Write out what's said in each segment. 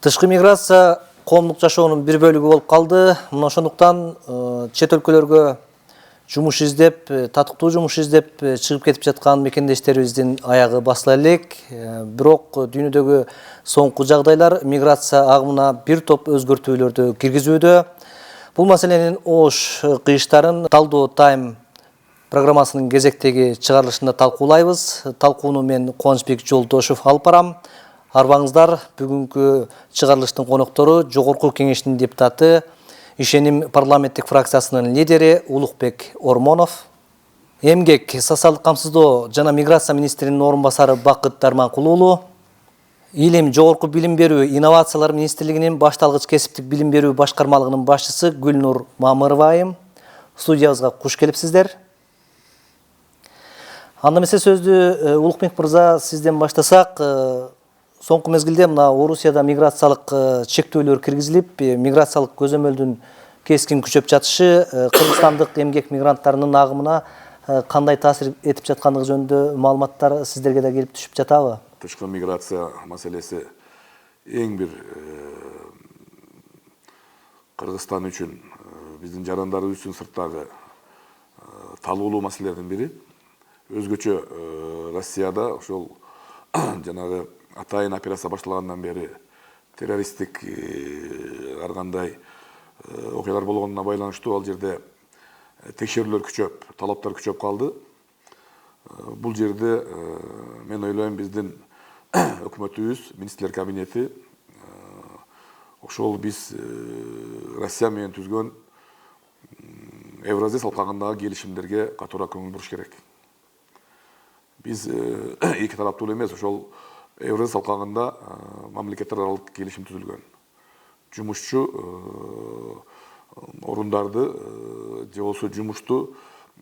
Тышкы миграция коомдук жашоонун бир бөлүгү болуп калды. Мына ошондуктан чет өлкөлөргө жумуш издеп, татыктуу жумуш издеп чыгып кетип жаткан мекендештерибиздин аягы басыла элек. Бирок дүйнөдөгү соңку жагдайлар миграция агымына бир топ өзгөртүүлөрдү киргизүүдө. Бул маселенин ош кыйыштарын Талдоо Тайм программасынын кезектеги чыгарылышында талкуулайбыз. Талкууну мен Кубанычбек Жолдошов алып барам. Арбаңыздар, бүгүнкү чыгарылыштын коноктору Жогорку Кеңештин депутаты, Ишеним парламенттик фракциясынын лидери Улукбек Ормонов, Эмгек, социалдык камсыздоо жана миграция министринин орун басары Бакыт Дарманкул уулу, Илим, жогорку билим берүү, инновациялар министрлигинин башталгыч кесиптик билим берүү башкармалыгынын башчысы Гүлнур Мамырова айым. Студиябызга куш келипсиздер. Анда эмесе сөздү Улукбек мырза сизден баштасак. Соңку мезгилде мына Орусияда миграциялык чектөөлөр киргизилип, миграциялык көзөмөлдүн кескин күчөп жатышы кыргызстандык эмгек мигранттарынын агымына кандай таасир этип жаткандыгы жөнүндө маалыматтар сиздерге да келип түшүп жатабы? Тышкы миграция маселеси эң бир Кыргызстан үчүн, биздин жарандарыбыз үчүн сырттагы талкуулуу маселелердин бири. Өзгөчө Россияда ошол жанагы атайын операция башталгандан бери террористтик ар кандай окуялар болгонуна байланыштуу ал жерде текшерүүлөр күчөп, талаптар күчөп калды. Бул жерде мен ойлойм биздин өкмөтүбүз, министрлер кабинети ошол биз Россия менен түзгөн Евразия салкагындагы келишимдерге катуураак көңүл буруш керек. Биз эки тараптуу эмес, ошол Евразия салкагында мамлекеттер аралык келишим түзүлгөн. Жумушчу орундарды же болбосо жумушту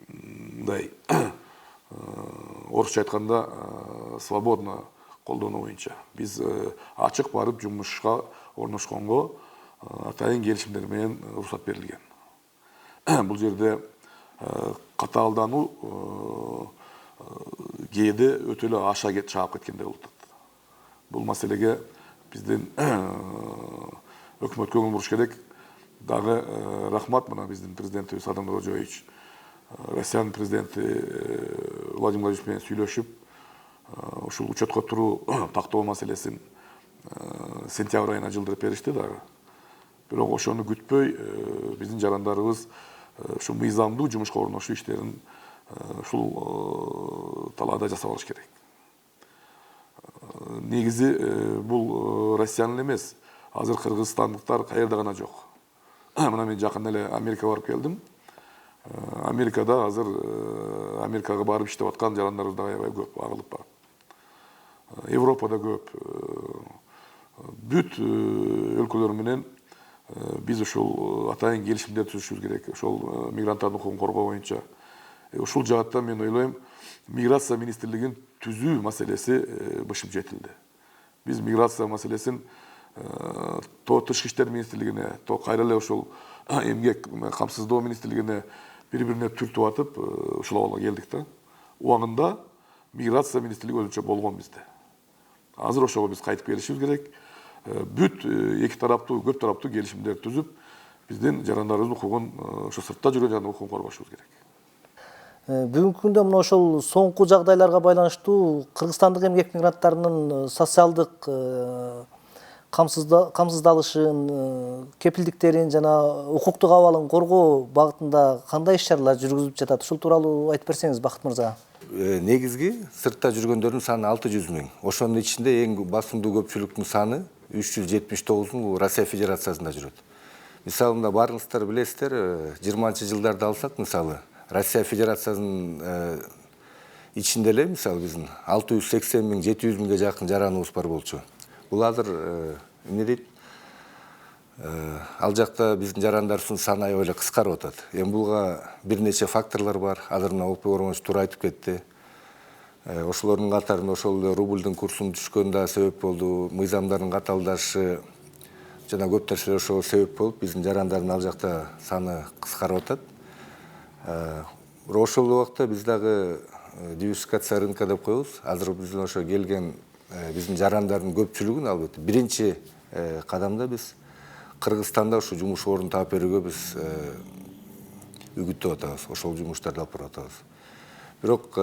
мындай орусча айтканда свободно колдонуу боюнча биз ачык барып жумушка орношконго атайын келишимдер менен уруксат берилген. Бул жерде катаалдануу кээде өтө эле аша чаап кеткендей болуп атат. Бул маселеге биздин өкмөт көңүл буруш керек. Дагы рахмат мына биздин президентибиз Адам Дорожоевич, Россиянын президенти Владимир Владимирович менен сүйлөшүп, ушул учетко туруу тактоо маселесин сентябрь айына жылдырып беришти дагы. Бирок ошону күтпөй биздин жарандарыбыз ушу мыйзамдуу жумушка орношуу иштерин ушул талаада жасап алыш керек. Негизи бул Россиянын эмес, азыр кыргызстандыктар каерде гана жок. Мына мен жакында эле Америкага барып келдим. Америкада азыр Америкага барып иштеп аткан жарандарыбыз да аябай көп агылып барат. Европада көп. Бүт өлкөлөр менен биз ушул атайын келишимдер түзүшүбүз керек. Ошол мигранттардын укугун коргоо боюнча. Ушул жаатта мен ойлойм, миграция министрлигин түзүү маселеси бышып жетилди. Биз миграция маселесин то тышкы иштер министрлигине, то кайра эле ошол эмгек камсыздоо министрлигине бири-бирине түртүп атып, ушул абалга келдик да. Убагында миграция министрлиги өзүнчө болгон бизде. Азыр ошого биз кайтып келишибиз керек. Бүт эки тараптуу, көп тараптуу келишимдер түзүп, биздин жарандарыбыздын укугун, ошо сыртта жүргөн жандардын укугун коргошубуз керек. Бүгүнкү күндө мына ошол соңку жагдайларга байланыштуу кыргызстандык эмгек мигранттарынын социалдык камсыздалышын, кепилдиктерин жана укуктук абалын коргоо багытында кандай иш-чаралар жүргүзүлүп жатат? Ушул тууралуу айтып берсеңиз, Бакыт мырза. Негизги сыртта жүргөндөрдүн саны 600 000. Ошонун ичинде эң басымдуу көпчүлүктүн саны 379 000 Россия Федерациясында жүрөт. Мисалы, мында барыңыздар билесиздер, 20-жылдарды алсак, мисалы, Россия Федерациясынын ичинде эле, мисалы, биздин 680 000, 700 000ге жакын жараныбыз бар болчу. Бул азыр эмне дейт? Ал жакта биздин жарандарыбыздын саны аябай эле кыскарып атат. Эми булга бир нече факторлор бар. Азыр мына Улукбек Ормонович туура айтып кетти. Ошолордун катарында ошол эле рублдун курсунун түшкөнү да себеп болду, мыйзамдардын катаалдашы жана көп нерселер ошого себеп болуп, биздин жарандардын ал жакта саны кыскарып атат. Бирок ошол убакта биз дагы диверсификация рынка деп коебуз. Азыр биздин ошо келген биздин жарандардын көпчүлүгүн албетте биринчи кадамда биз Кыргызстанда ушу жумуш орун таап берүүгө биз үгүттөп атабыз, ошол жумуштарды алып барып атабыз. Бирок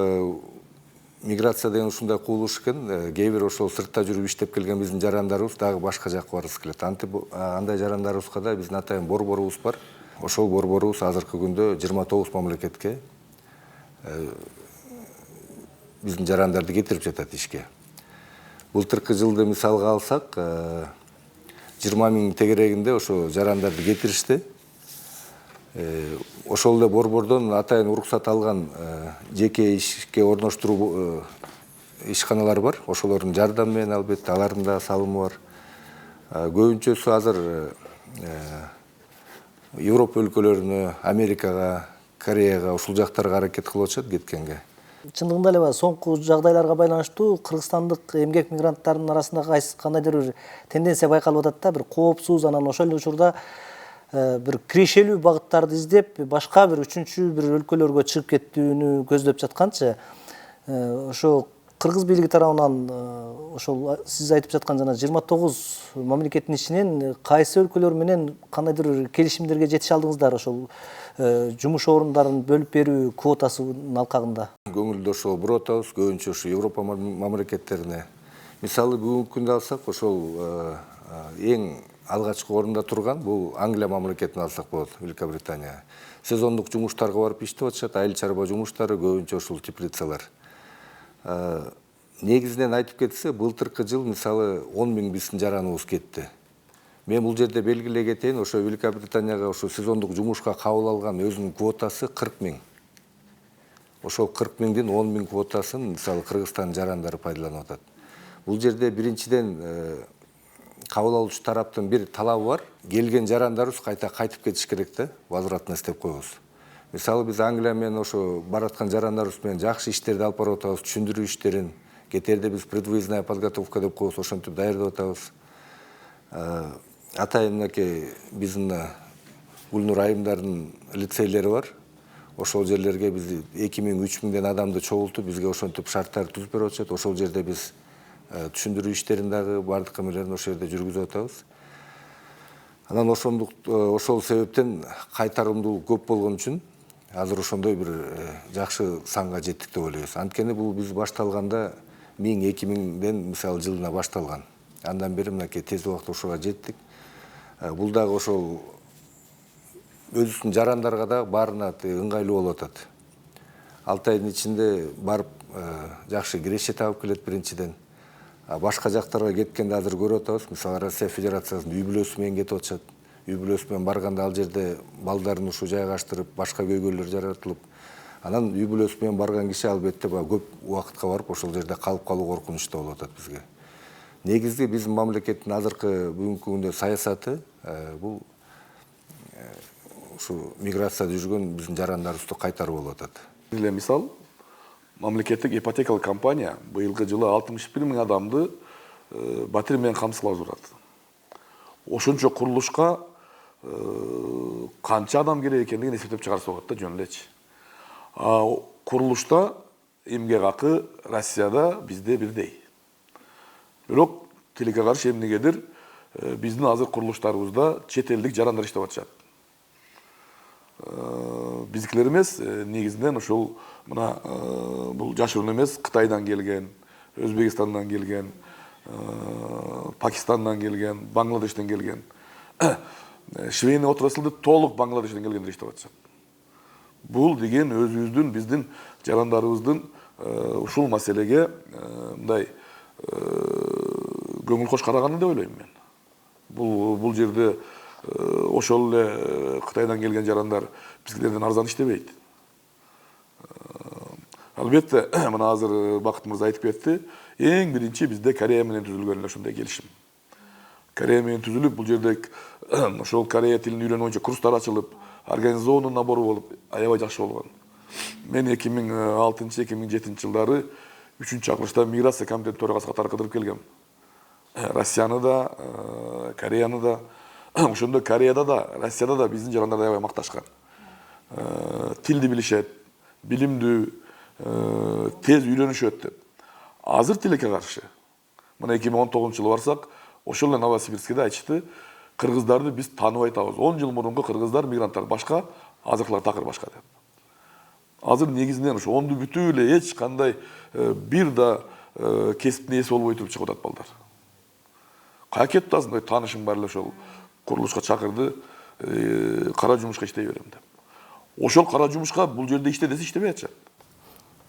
миграция деген ушундай кубулуш экен, кээ бир ошол сыртта жүрүп иштеп келген биздин жарандарыбыз дагы башка жакка баргысы келет. Антип андай жарандарыбызга да биздин атайын борборубуз бар. Ошол борборубуз азыркы күндө 29 мамлекетке биздин жарандарды кетирип жатат ишке. Былтыркы жылды мисалга алсак, 20 миң тегерегинде ошо жарандарды кетиришти. Ошол эле борбордон атайын уруксат алган жеке ишке орноштуруу ишканалар бар. Ошолордун жардамы менен албетте алардын да салымы бар. Көбүнчөсү азыр Европа өлкөлөрүнө, Америкага, Кореяга ушул жактарга аракет кылып атышат кеткенге. Чындыгында эле соңку жагдайларга байланыштуу кыргызстандык эмгек мигранттарынын арасында кандайдыр бир тенденция байкалып атат да, бир коопсуз, анан ошол эле учурда бир кирешелүү багыттарды издеп, башка бир үчүнчү бир өлкөлөргө чыгып кеттүүнү көздөп жатканчы, ошо кыргыз бийлиги тарабынан ошол сиз айтып жаткан жана 29 мамлекеттин ичинен кайсы өлкөлөр менен кандайдыр бир келишимдерге жетише алдыңыздар ошол жумуш орундарын бөлүп берүү квотасынын алкагында? Көңүлдө ошол буруп атабыз, көбүнчө ушу Европа мамлекеттерине. Мисалы бүгүнкү күндө алсак, ошол эң алгачкы орунда турган бул Англия мамлекетин алсак болот, Великобритания. Сезондук жумуштарга барып иштеп атышат, айыл чарба жумуштары, көбүнчө ушул теплицалар. Негизинен айтып кетсе, былтыркы жыл мисалы 10 миң биздин жараныбыз кетти. Мен бул жерде белгилей кетейин, ошо Великобританияга ошо сезондук жумушка кабыл алган өзүнүн квотасы 40 миң. Ошол 40 миңдин 10 миң квотасын мисалы Кыргызстан жарандары пайдаланып атат. Бул жерде биринчиден кабыл алуучу тараптын бир талабы бар. Келген жарандарыбыз кайтып кетиш керек да, возвратность деп коебуз. Мисалы биз Англия менен ошо бараткан жарандарыбыз менен жакшы иштерди алып барып атабыз, түшүндүрүү иштерин. Кетерде биз предвыездная подготовка деп коебуз, ошентип даярдап атабыз. Атайын мынакей биздин Гүлнур айымдардын лицейлери бар. Ошол жерлерге биз 2 миң, 3 миңден адамды чогултуп, бизге ошентип шарттар түзүп берип атышат. Ошол жерде биз түшүндүрүү иштерин дагы бардык эмелерин ошол жерде жүргүзүп атабыз. Анан ошол себептен кайтарымдуулук көп болгон үчүн азыр ошондой бир жакшы санга жеттик деп ойлойбуз. Анткени бул биз башталганда 1000-2 миңден мисалы жылына башталган. Андан бери мынакей тез убакытта ошого жеттик. Бул дагы ошол өзүнүн жарандарга да баарына ыңгайлуу болуп атат. 6 айдын ичинде барып жакшы киреше табып келет биринчиден. Башка жактарга кеткенде азыр көрүп атабыз. Мисалы Россия Федерациясынын үй бүлөсү менен кетип атышат. Үй бүлөсү менен барганда ал жерде балдарын ушу жайгаштырып, башка көйгөйлөр жаратылып, анан үй бүлөсү менен барган киши албетте көп убакытка барып ошол жерде калып калуу коркунучта болуп атат бизге. Негизги биздин мамлекеттин азыркы бүгүнкү күндө саясаты бул ушу миграцияда жүргөн биздин жарандарыбызды кайтаруу болуп атат. Эле мисал, мамлекеттик ипотекалык компания быйылкы жылы 61 миң адамды батир менен камсыздап турат. Ошончо курулушка канча адам керек экендигин эсептеп чыгарса болот да, жөн элечи. Курулушта эмгек акы Россияда бизде бирдей. Бирок тилекке каршы эмнегедир биздин азыр курулуштарыбызда чет элдик жарандар иштеп атышат. Биздикилер эмес, негизинен ошол мына бул жашыруун эмес, Кытайдан келген, Өзбекстандан келген, Пакистандан келген, Бангладештен келген, швейный отраслды толук Бангладештен келгендер иштеп атышат. Бул деген өзүбүздүн биздин жарандарыбыздын ушул маселеге мындай көңүл кош караганы деп ойлойм мен. Бул жерде ошол эле Кытайдан келген жарандар бизгилерден арзан иштебейт. Албетте, мына азыр Бакыт мырза айтып кетти, эң биринчи бизде Корея менен түзүлгөн эле ошондой келишим. Корея менен түзүлүп, бул жерде ошол Корея тилин үйрөнүү боюнча курстар ачылып, организованный набор болуп, аябай жакшы болгон. Мен 2006-2007 жылдары 3-чакырышта миграция комитети төрагасы катары кыдырып келгем. Россияны да, Кореяны да, ошондо Кореяда да, Россияда да биздин жарандар аябай макташкан. Тилди билишет, билимдүү, тез үйрөнүшөт деп. Азыр тилекке каршы. Мына 2019 жылы барсак, ошол эле Новосибирскиде айтышты, кыргыздарды биз тааныбай атабыз. 10 жыл мурунку кыргыздар, мигранттар башка, азыркылар такыр башка деп. Азыр негизинен ошо онду бүтүү эле эч кандай бир да кесиптин ээси болбой туруп чыгып атат балдар. Кайра атасың, таанышым бар эле ошол курулушка чакырды, кара жумушка иштей берем деп. Ошол кара жумушка бул жерде иште десе иштебей атышат.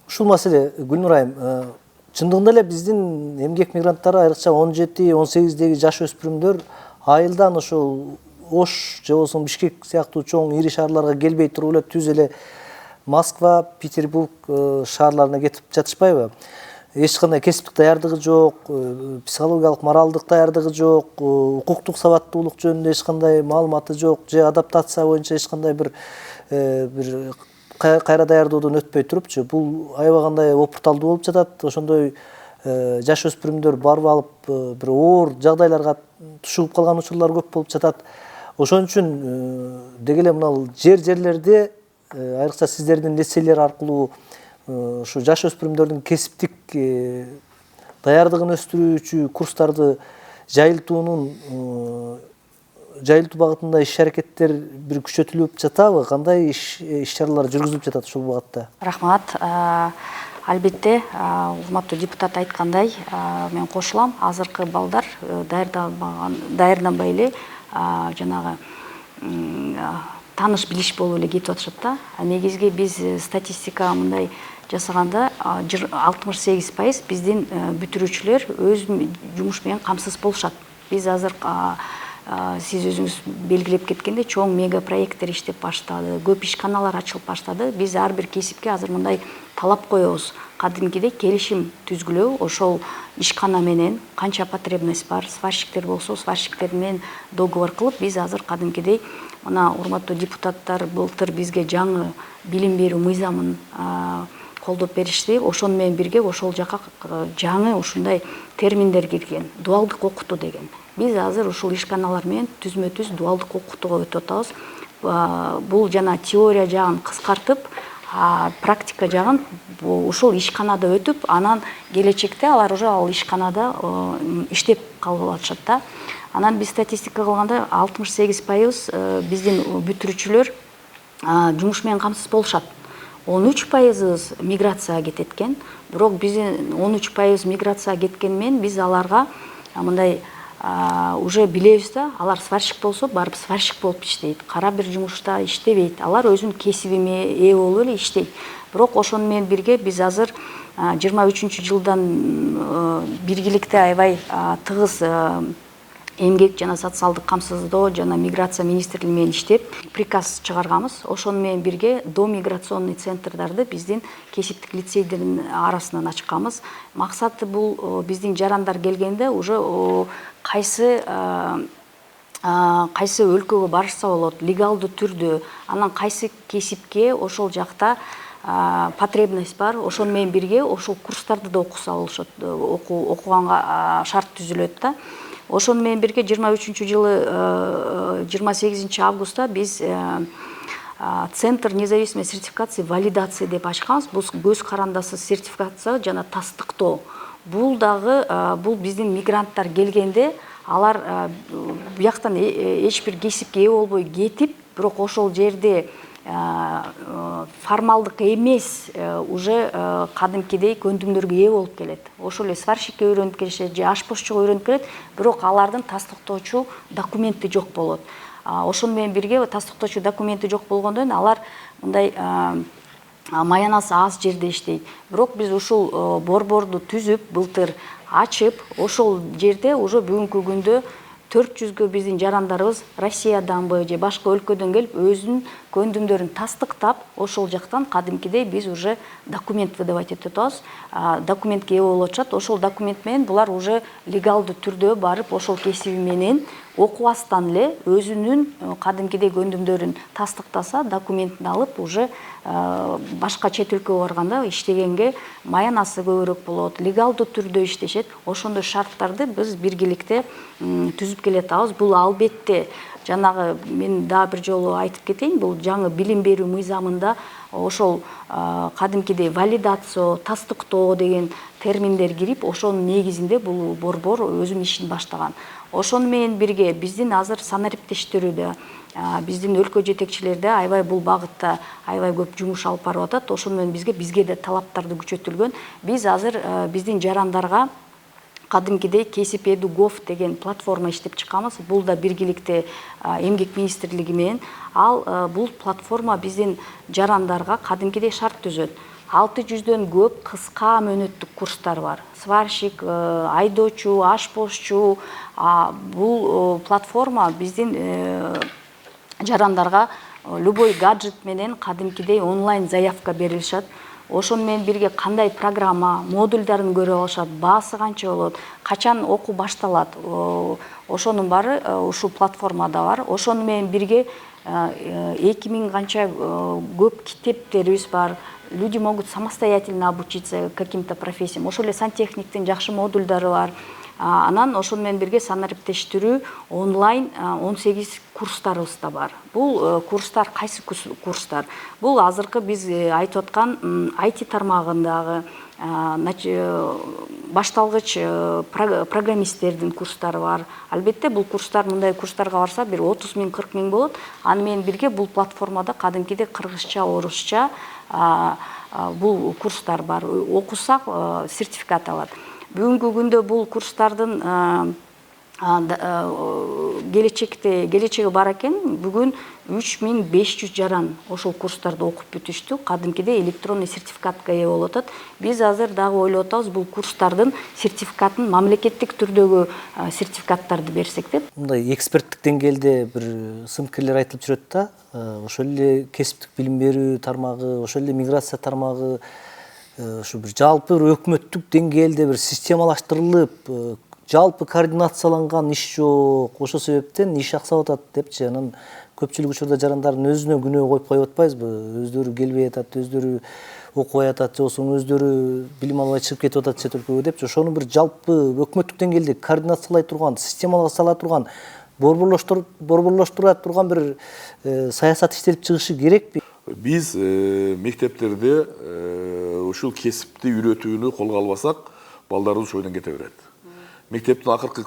Ушул маселе Гүлнур айым, чындыгында эле биздин эмгек мигранттары айрыкча 17-18деги жаш өспүрүмдөр айылдан ошол Ош же болбосо Бишкек сыяктуу чоң ири шаарларга келбей туруп эле түз эле Москва, Петербург шаарларына кетип жатышпайбы? Эч кандай кесиптик даярдыгы жок, психологиялык, моралдык даярдыгы жок, укуктук сабаттуулук жөнүндө эч кандай маалыматы жок, же адаптация боюнча эч кандай бир кайра даярдоодон өтпөй турупчу. Бул аябагандай опурталдуу болуп жатат. Ошондой жаш өспүрүмдөр барып алып бир оор жагдайларга тушугуп калган учурлар көп болуп жатат. Ошон үчүн деги эле мына жерлерде айрыкча сиздердин лицейлер аркылуу ушу жаш өспүрүмдөрдүн кесиптик даярдыгын өстүрүүчү курстарды жайылтуу багытында иш-аракеттер бир күчөтүлүп жатабы? Кандай иш-чаралар жүргүзүлүп жатат ушул багытта? Рахмат. Албетте, урматтуу депутат айткандай, мен кошулам. Азыркы балдар даярданбай эле жанагы тааныш билиш болуп эле кетип атышат да. Негизги биз статистика мындай жасаганда 68% биздин бүтүрүүчүлөр өз жумуш менен камсыз болушат. Биз азыр сиз өзүңүз белгилеп кеткендей чоң мега проекттер иштеп баштады, көп ишканалар ачылып баштады. Биз ар бир кесипке азыр мындай талап коебуз. Кадимкидей келишим түзгүлөө, ошол ишкана менен канча потребность бар, сварщиктер болсо сварщиктер менен договор кылып, биз азыр кадимкидей мына урматтуу депутаттар былтыр бизге жаңы билим берүү мыйзамын колдоп беришти. Ошону менен бирге ошол жака жаңы ушундай терминдер кирген, дуалдык окутуу деген. Биз азыр ушул ишканалар менен түзмө-түз дуалдык окутууга өтүп атабыз. Бул жана теория жагын кыскартып, практика жагын ушул ишканада өтүп, анан келечекте алар уже ал ишканада иштеп калып атышат да. Анан биз статистика кылганда 68% биздин бүтүрүүчүлөр жумуш менен камсыз болушат. 13% миграцияга кетет экен. Бирок биздин 13% миграцияга кеткен менен биз аларга мындай уже билебиз да, алар сварщик болсо барып сварщик болуп иштейт. Кара бир жумушта иштебейт. Алар өзүнүн кесибине ээ болуп эле иштейт. Бирок ошону менен бирге биз азыр 23-жылдан биргиликте аябай тыгыз эмгек жана социалдык камсыздоо жана миграция министрлиги менен иштеп приказ чыгарганбыз. Ошону менен бирге до миграционный центрдарды биздин кесиптик лицейдердин арасынан ачканбыз. Максаты бул биздин жарандар келгенде уже кайсы өлкөгө барышса болот, легалдуу түрдө, анан кайсы кесипке ошол жакта потребность бар, ошону менен бирге ошол курстарды да окуса болушат, окуганга шарт түзүлөт да. Ошону менен бирге 23-жылы 28 августта биз Центр независимой сертификации валидации деп ачканбыз. Бул көз карандасыз сертификация жана тастыктоо. Бул дагы бул биздин мигранттар келгенде алар бияктан эч бир кесипке ээ болбой кетип, бирок ошол жерде формалдык эмес уже кадимкидей көндүмдөргө ээ болуп келет. Ошол эле сварщикке үйрөнүп келишет же ашпозчуга үйрөнүп келет, бирок алардын тастыктоочу документи жок болот. Ошону менен бирге тастыктоочу документи жок болгондон алар мындай маянасы аз жерде иштейт. Бирок биз ушул борборду түзүп, былтыр ачып, ошол жерде уже бүгүнкү күндө 400гө биздин жарандарыбыз Россияданбы же башка өлкөдөн келип өзүнүн көндүмдөрүн тастыктап, ошол жактан кадимкидей биз уже документ выдавать этип атабыз. Документке ээ болуп атышат. Ошол документ менен булар уже легалдуу түрдө барып ошол кесиби менен окубастан эле өзүнүн кадимкидей көндүмдөрүн тастыктаса, документин алып уже башка чет өлкөгө барганда иштегенге маянасы көбүрөөк болот, легалдуу түрдө иштешет. Ошондой шарттарды биз биргеликте түзүп келатабыз. Бул албетте жанагы мен дагы бир жолу айтып кетейин, бул жаңы билим берүү мыйзамында ошол кадимкидей валидация, тастыктоо деген терминдер кирип, ошонун негизинде бул борбор өзүнүн ишин баштаган. Ошону менен бирге биздин азыр санариптештирүүдө биздин өлкө жетекчилерде аябай бул багытта аябай көп жумуш алып барып атат. Ошону менен бизге да талаптарды күчөтүлгөн. Биз азыр биздин жарандарга кадимкидей KSP-Edu.gov деген платформа иштеп чыкканбыз. Бул да биргиликте эмгек министрлиги менен. Бул платформа биздин жарандарга кадимкидей шарт түзөт. 600дөн көп кыска мөөнөттүк курстар бар. Сварщик, айдоочу, ашпозчу. Бул платформа биздин жарандарга любой гаджет менен кадимкидей онлайн заявка берилишат. Ошону менен бирге кандай программа, модульдарын көрүп алышат, баасы канча болот, качан окуу башталат. Ошонун баары ушул платформада бар. Ошону менен бирге 2000 канча көп китептерибиз бар. Люди могут самостоятельно обучиться каким-то профессиям. Ошол эле сантехниктин жакшы модульдары бар. Анан ошону менен бирге санариптештирүү онлайн 18 курстарыбыз да бар. Бул курстар кайсы курстар? Бул азыркы биз айтып аткан IT тармагындагы башталгыч программисттердин курстары бар. Албетте бул курстар, мындай курстарга барса бир 30 000, 40 000 болот. Аны менен бирге бул платформада кадимкидей кыргызча, орусча бул курстар бар. Окусак сертификат алат. Бүгүнкү күндө бул курстардын келечеги бар экен. Бүгүн 3500 жаран ошол курстарды окуп бүтүштү. Кадимкидей электронный сертификатка ээ болуп атат. Биз азыр дагы ойлоп атабыз бул курстардын сертификатын мамлекеттик түрдөгү сертификаттарды берсек деп. Мындай эксперттик деңгээлде бир сын пикирлер айтылып жүрөт да. Ошол эле кесиптик билим берүү тармагы, ошол эле миграция тармагы ушу бир жалпы өкмөттүк деңгээлде бир системалаштырылып, жалпы координацияланган иш жок. Ошол себептен иш аксап атат депчи. Анан көпчүлүк учурда жарандардын өзүнө күнөө коюп коюп атпайбызбы? Өздөрү келбей атат, өздөрү окубай атат, же болбосо өздөрү билим албай чыгып кетип атат чет өлкөгө депчи. Ошону бир жалпы өкмөттүк деңгээлде координациялай турган, системалга сала турган, борборлоштура турган бир саясат иштелип чыгышы керекпи? Биз мектептерде ушул кесипти үйрөтүүнү колго албасак, балдарыбыз шойдон кете берет. Мектептин акыркы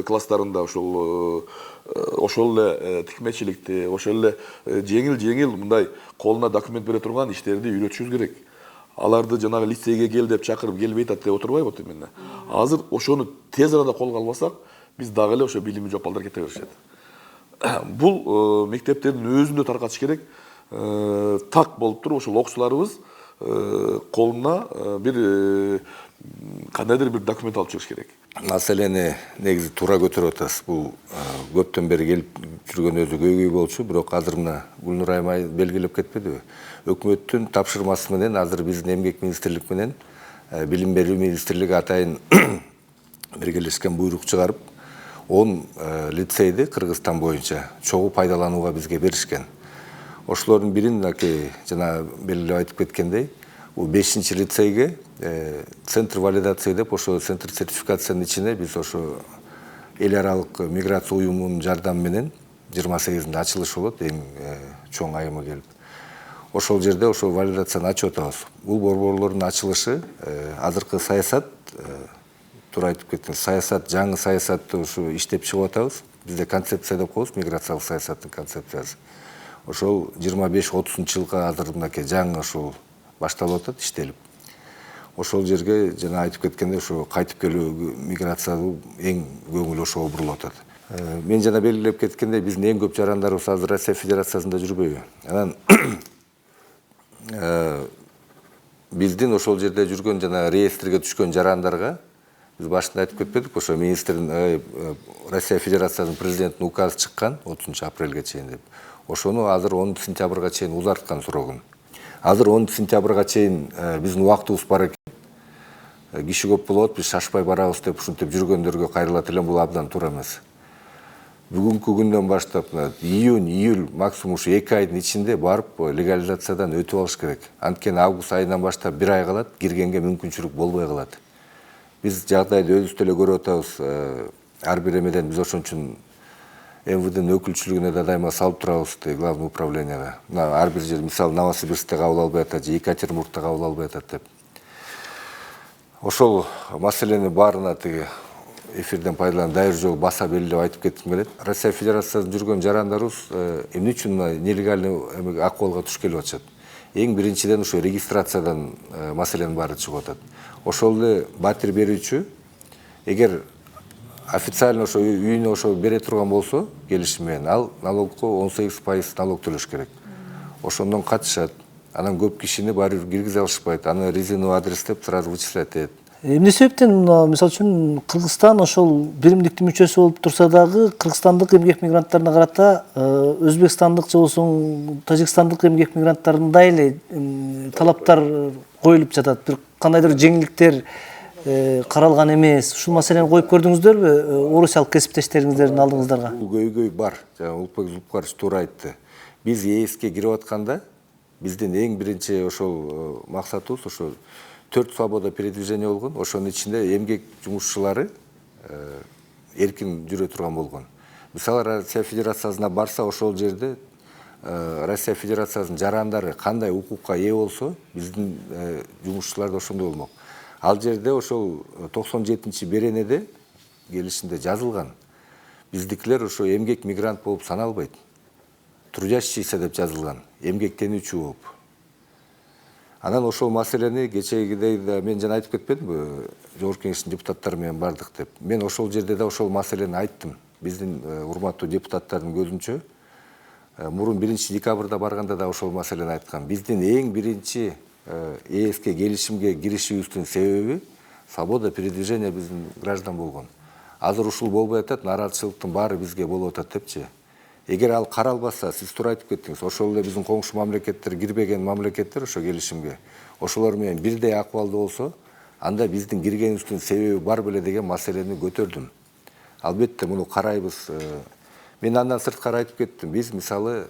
класстарында ошол эле тикмечиликти, ошол эле жеңил мындай колуна документ бере турган иштерди үйрөтүшүбүз керек. Аларды жанагы лицейге кел деп чакырып келбей атат деп отурбайбы именно. Азыр ошону тез арада колго албасак, биз дагы эле ошо билими жок балдар кете беришет. Бул мектептердин өзүндө таркатыш керек. Так болуп туруп ошол окуучуларыбыз колуна бир кандайдыр бир документ алып чыгыш керек. Маселени негизи туура көтөрүп атасыз. Бул көптөн бери келип жүргөн өзү көйгөй болчу, бирок азыр мына Гүлнур Айым белгилеп кетпедиби? Өкмөттүн тапшырмасы менен азыр биздин эмгек министрлик менен билим берүү министрлиги атайын биргелешкен буйрук чыгарып, 10 лицейди Кыргызстан боюнча чогуу пайдаланууга бизге беришкен. Ошолордун бирин жана белгилеп айтып кеткендей, 5-чи лицейге центр валидации деп, ошо центр сертификациянын ичине биз ошо эл аралык миграция уюмунун жардамы менен 28-нде ачылышы болот, эң чоң айымы келип. Ошол жерде ошо валидацияны ачып атабыз. Бул борборлордун ачылышы азыркы саясат, туура айтып кеттиңиз, саясат, жаңы саясатты ушу иштеп чыгып атабыз. Бизде концепция деп коебуз, миграциялык саясаттын концепциясы. Ошол 25-30 жылга азыр мынакей жаңы ошол башталып атат, иштелип. Ошол жерге жана айтып кеткенде ошо кайтып келүү миграциялуу эң көңүл ошого бурулуп атат. Мен жана белгилеп кеткендей, биздин эң көп жарандарыбыз азыр Россия Федерациясында жүрбөйбү. Анан биздин ошол жерде жүргөн жана реестрге түшкөн жарандарга биз башында айтып кетпедик, ошо министрдин Россия Федерациясынын президентинин указы чыккан 30 апрелге чейин деп. Ошону азыр 10 сентябрга чейин узарткан срогун. Азыр 10 сентябрга чейин биздин убактыбыз бар экен. Киши көп болот, биз шашпай барабыз деп ушинтип жүргөндөргө кайрылат элем, бул абдан туура эмес. Бүгүнкү күндөн баштап июнь, июль, максимум ушу 2 айдын ичинде барып легализациядан өтүп алыш керек. Анткени август айынан баштап 1 ай калат, киргенге мүмкүнчүлүк болбой калат. Биз жагдайды өзүбүз деле көрүп атабыз. Ар бир эмеден биз ошон үчүн МВДнын өкүлчүлүгүнө да дайыма салып турабыз, главный управленияга. Мына ар бир жер, мисалы Новосибирскте кабыл албай атат, же Екатеринбургда кабыл албай атат деп. Ошол маселени баарына тиги эфирден пайдаланып дайыр жолу баса белгилеп айтып кетким келет. Россия Федерациясында жүргөн жарандарыбыз эмне үчүн нелегальный акыбалга туш келип атышат? Эң биринчиден ошо регистрациядан маселенин баары чыгып атат. Ошол эле батир берүүчү эгер официально ошо үйүнө ошо бере турган болсо келишим менен ал налогко 18% налог төлөш керек. Ошондон катышат. Анан көп кишини баары бир киргизе алышпайт. Аны резиновый адрес деп сразу вычислять этет. Эмне себептен мисалы үчүн Кыргызстан ошол биримдиктин мүчөсү болуп турса дагы кыргызстандык эмгек мигранттарына карата өзбекстандык же болбосо тажикстандык эмгек мигранттарындай эле талаптар коюлуп жатат. Бир кандайдыр жеңилдиктер каралган эмес. Ушул маселени коюп көрдүңүздөрбү орусиялык кесиптештериңиздердин алдыңыздарга? Бул көйгөй бар. Жана Улукбек Зулпугарович туура айтты. Биз ЕСке кирип атканда биздин эң биринчи ошол максатыбыз ошо 4 свобода передвижения болгон. Ошонун ичинде эмгек жумушчулары эркин жүрө турган болгон. Мисалы Россия Федерациясына барса ошол жерде Россия Федерациясынын жарандары кандай укукка ээ болсо, биздин жумушчулар да ошондой болмок. Ал жерде ошол 97-чи беренеде келишимде жазылган. Биздикилер ошо эмгек мигрант болуп саналбайт. Трудящийся деп жазылган, эмгектенүүчү болуп. Анан ошол маселени кечегидей да мен жана айтып кетпедимби, Жогорку Кеңештин депутаттары менен бардык деп. Мен ошол жерде да ошол маселени айттым. Биздин урматтуу депутаттардын көзүнчө мурун 1-декабрда барганда да ошол маселени айткан. Биздин эң биринчи ЕСке келишимге киришибиздин себеби свобода передвижения биздин граждан болгон. Азыр ушул болбой атат, нараазычылыктын баары бизге болуп атат депчи. Эгер ал каралбаса, сиз туура айтып кеттиңиз, ошол эле биздин коңшу мамлекеттер, кирбеген мамлекеттер ошо келишимге, ошолор менен бирдей акыбалда болсо, анда биздин киргенибиздин себеби бар беле деген маселени көтөрдүм. Албетте муну карайбыз. Мен андан сырткары айтып кеттим. Биз мисалы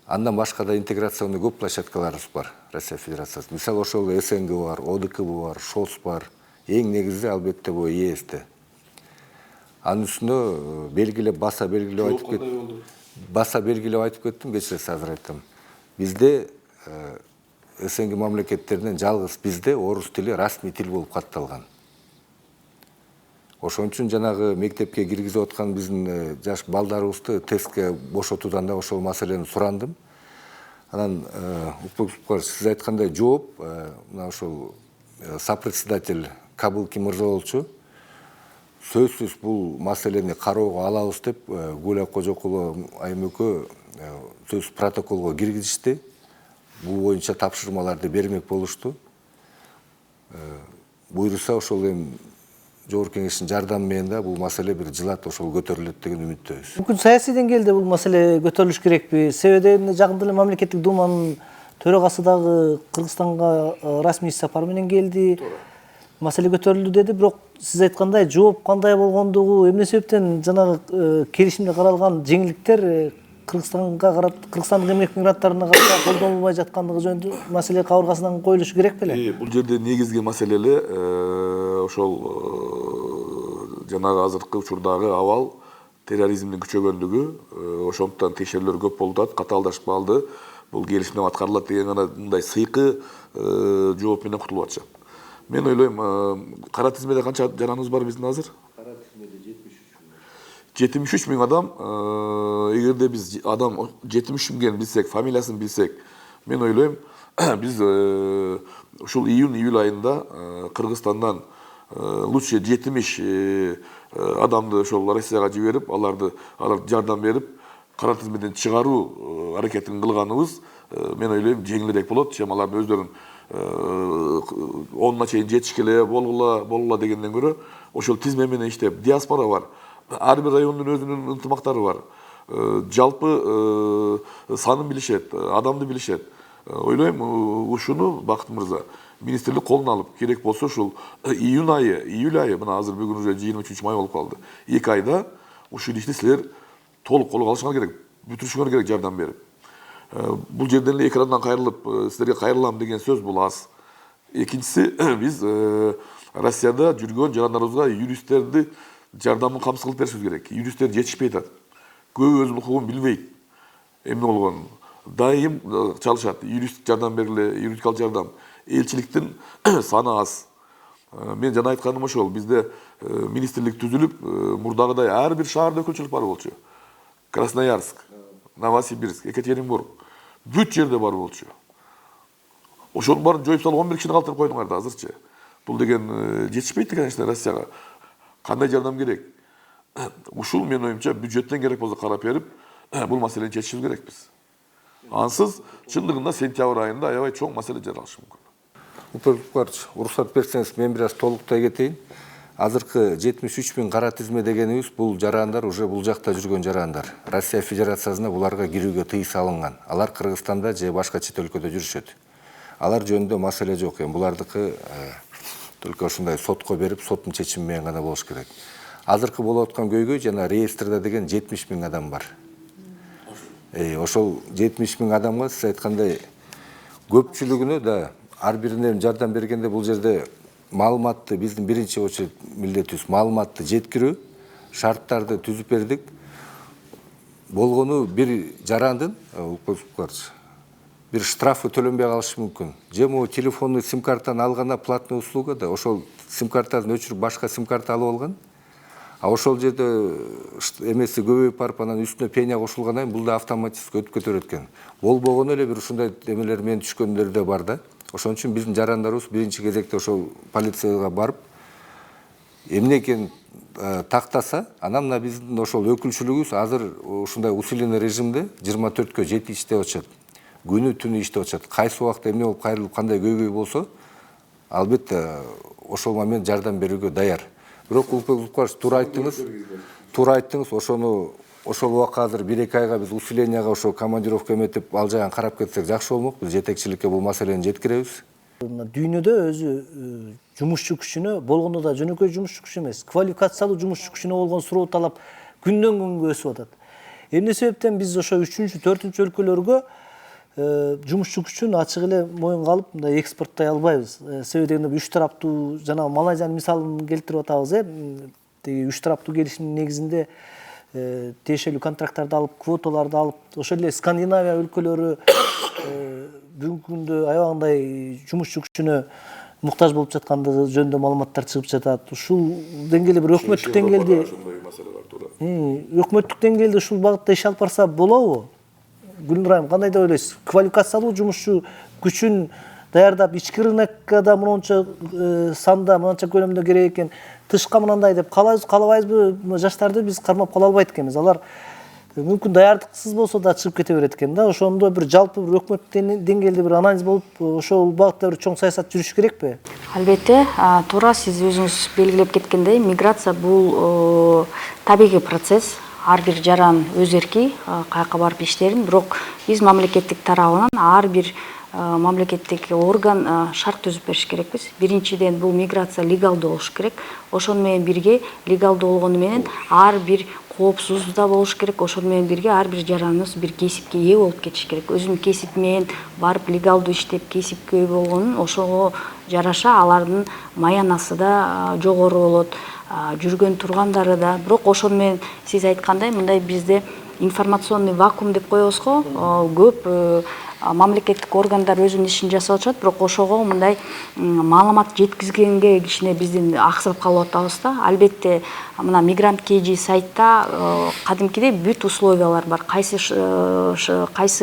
андан башка да интеграционный көп площадкаларыбыз бар Россия Федерациясында. Мисалы ошол СНГ бар, ОДКБ бар, ШОС бар. Эң негизи албетте бул ЕСте. Анын үстүнө белгилеп баса белгилеп айтып кеттим, кечиресиз азыр айттым. Бизде СНГ мамлекеттеринен жалгыз бизде орус тили расмий тил болуп катталган. Ошон үчүн жанагы мектепке киргизип аткан биздин жаш балдарыбызды тестке бошотуудан да ошол маселени сурандым. Анан сиз айткандай жооп мына ошол сопредседатель Кабылкин мырза болчу. Сөзсүз бул маселени кароого алабыз деп Гуля Кожокулова айым экөө сөз протоколго киргизишти. Бул боюнча тапшырмаларды бермек болушту. Буйруса ошол эми Жогорку Кеңештин жардамы менен да бул маселе бир жылат ошол көтөрүлөт деген үмүттөбүз. Мүмкүн саясий деңгээлде бул маселе көтөрүлүш керекпи? Себеби жакында эле мамлекеттик думанын төрагасы дагы Кыргызстанга расмий сапар менен келди. Маселе көтөрүлдү деди, бирок сиз айткандай жооп кандай болгондугу, эмне себептен жанагы келишимде каралган жеңилдиктер Кыргызстандык эмгек мигранттарына карата колдонулбай жаткандыгы жөнүндө маселе кабыргасынан коюлушу керек беле? Бул жерде негизги маселе эле ошол жанагы азыркы учурдагы абал терроризмдин күчөгөндүгү, ошондуктан текшерүүлөр көп болуп атат, катаалдашып калды. Бул келишимден аткарылат деген гана мындай сыйкы жооп менен кутулуп атышат. Мен ойлойм, кара тизмеде канча жараныбыз бар биздин азыр? Кара тизмеде 73 миң адам. Эгерде биз адам 73 миңген билсек, фамилиясын билсек, мен ойлойм, биз ушул июнь-июль айында Кыргызстандан лучше 70 адамды ошол Россияга жиберип, аларды жардам берип, кара тизмеден чыгаруу аракетин кылганыбыз, мен ойлойм, жеңилирээк болот. Чем алардын өздөрүн 10-на чейин жетишкеле болгула дегенден көрө, ошол тизме менен иштеп, диаспора бар. Ар бир райондун өзүнүн ынтымактары бар. Жалпы санын билишет, адамды билишет. Ойлойм, ушуну Бакыт мырза министрлик колуна алып, керек болсо ушул июнь айы, июль айы, мына азыр бүгүн уже 23 май болуп калды. 2 айда ушул ишти силер толук колго алышыңар керек, бүтүрүшүңөр керек жардам берип. Бул жерден эле экрандан кайрылып, силерге кайрылам деген сөз бул аз. Экинчиси, биз Россияда жүргөн жарандарыбызга юристтерди жардамын камсыз кылып беришибиз керек. Юристтер жетишпей атат. Көбү өзүнүн укугун билбейт. Эмне болгонун. Дайым чалышат. Юрист жардам бергиле, юридикалык жардам. Элчиликтин саны аз. Мен жана айтканым ошол, бизде министрлик түзүлүп, мурдагыдай ар бир шаарда өкүлчүлүк бар болчу. Красноярск, Новосибирск, Екатеринбург, бүт жерде бар болчу. Ошонун баарын жоюп салып 11 кишини калтырып койдуңар да азырчы. Бул деген жетишпейт, конечно, Россияга. Кандай жардам керек? Ушул менин оюмча бюджеттен керек болсо карап берип, бул маселени чечишибиз керекпиз. Ансыз чындыгында сентябрь айында аябай чоң маселе жаралышы мүмкүн. Уперлукарч, уруксат берсеңиз, мен бир аз толуктай кетейин. Азыркы 73.000 кара тизме дегенибиз бул жарандар уже бул жакта жүргөн жарандар. Россия Федерациясына буларга кирүүгө тыйым салынган. Алар Кыргызстанда же башка чет өлкөдө жүрүшөт. Алар жөнүндө маселе жок. Булардыкы только ушундай сотко берип, соттун чечими менен гана болуш керек. Азыркы болуп аткан көйгөй жана реестрде деген 70.000 адам бар. Ошол 70.000 адамга сиз айткандай көпчүлүгүнө да ар бирине жардам бергенде бул жерде маалыматты биздин биринчи очередь милдетибиз маалыматты жеткирүү, шарттарды түзүп бердик. Болгону бир жарандын бир штрафы төлөнбөй калышы мүмкүн. Же могу телефонный сим-картаны алганда платный услуга да, ошол сим-картаны өчүрүп башка сим-карта алып алган. А ошол жерде эмеси көбөйүп барып анан үстүнө пеня кошулгандан кийин бул да автоматически өтүп кете берет экен. Болбогону эле бир ушундай эмелер менен түшкөндөр да бар да. Ошон үчүн биздин жарандарыбыз биринчи кезекте ошол полицияга барып эмне экенин тактаса, анан мына биздин ошол өкүлчүлүгүбүз азыр ушундай усиленный режимде 24кө 7 иштеп атышат. Күнү түнү иштеп атышат. Кайсы убакта эмне болуп кайрылып кандай көйгөй болсо, албетте ошол момент жардам берүүгө даяр. Бирок Улукбек туура айттыңыз, ошол убакка азыр 1-2 айга биз усилениега ошо командировка эметип ал жагын карап кетсек жакшы болмок. Биз жетекчиликке бул маселени жеткиребиз. Дүйнөдө өзү жумушчу күчүнө болгондо да жөнөкөй жумушчу күч эмес, квалификациялуу жумушчу күчүнө болгон суроо талап күндөн күнгө өсүп атат. Эмне себептен биз ошо 3-4 өлкөлөргө жумушчу күчүн ачык эле моюнга алып мындай экспорттой албайбыз. Себеби дегенде үч тараптуу жана Малайзиянын мисалын келтирип атабыз. Теги үч тараптуу келишимдин негизинде тиешелүү контракттарды алып, квоталарды алып, ошол эле Скандинавия өлкөлөрү бүгүнкү күндө аябагандай жумушчу күчүнө муктаж болуп жаткандыгы жөнүндө маалыматтар чыгып жатат. Ушул деңгээлде бир өкмөттүк деңгээлде ушул багытта иш алып барса болобу? Гүлнур айым, кандай деп ойлойсуз? Квалификациялуу жумушчу күчүн даярдап, ички рынокко мынча санда, мынча көлөмдө керек экен. Тышка мындай деп каалабайбызбы? Жаштарды биз кармап кала албайт экенбиз. Алар мүмкүн даярдыксыз болсо да чыгып кете берет экен да. Ошондо бир жалпы бир өкмөттүк деңгээлде бир анализ болуп, ошол багытта бир чоң саясат жүрүш керекпи? Албетте, туура сиз өзүңүз белгилеп кеткендей, миграция бул табигый процесс. Ар бир жаран өз эрки каяка барып иштерин, бирок биз мамлекеттик тарабынан ар бир мамлекеттик орган шарт түзүп бериш керекпиз. Биринчиден бул миграция легалдуу болуш керек. Ошону менен бирге легалдуу болгону менен ар бир коопсуз да болуш керек. Ошону менен бирге ар бир жараныбыз бир кесипке ээ болуп кетиш керек. Өзүнүн кесип менен барып легалдуу иштеп кесипке ээ болгонун ошого жараша алардын маянасы да жогору болот. Жүргөн тургандары да. Бирок ошону менен сиз айткандай мындай бизде информационный вакуум деп коебуз го. Көп мамлекеттик органдар өзүнүн ишин жасап атышат, бирок ошого мындай маалымат жеткизгенге кичине биздин аксап калып атабыз да. Албетте, мына Мигрант KG сайтта кадимкидей бүт условиялар бар. Кайсы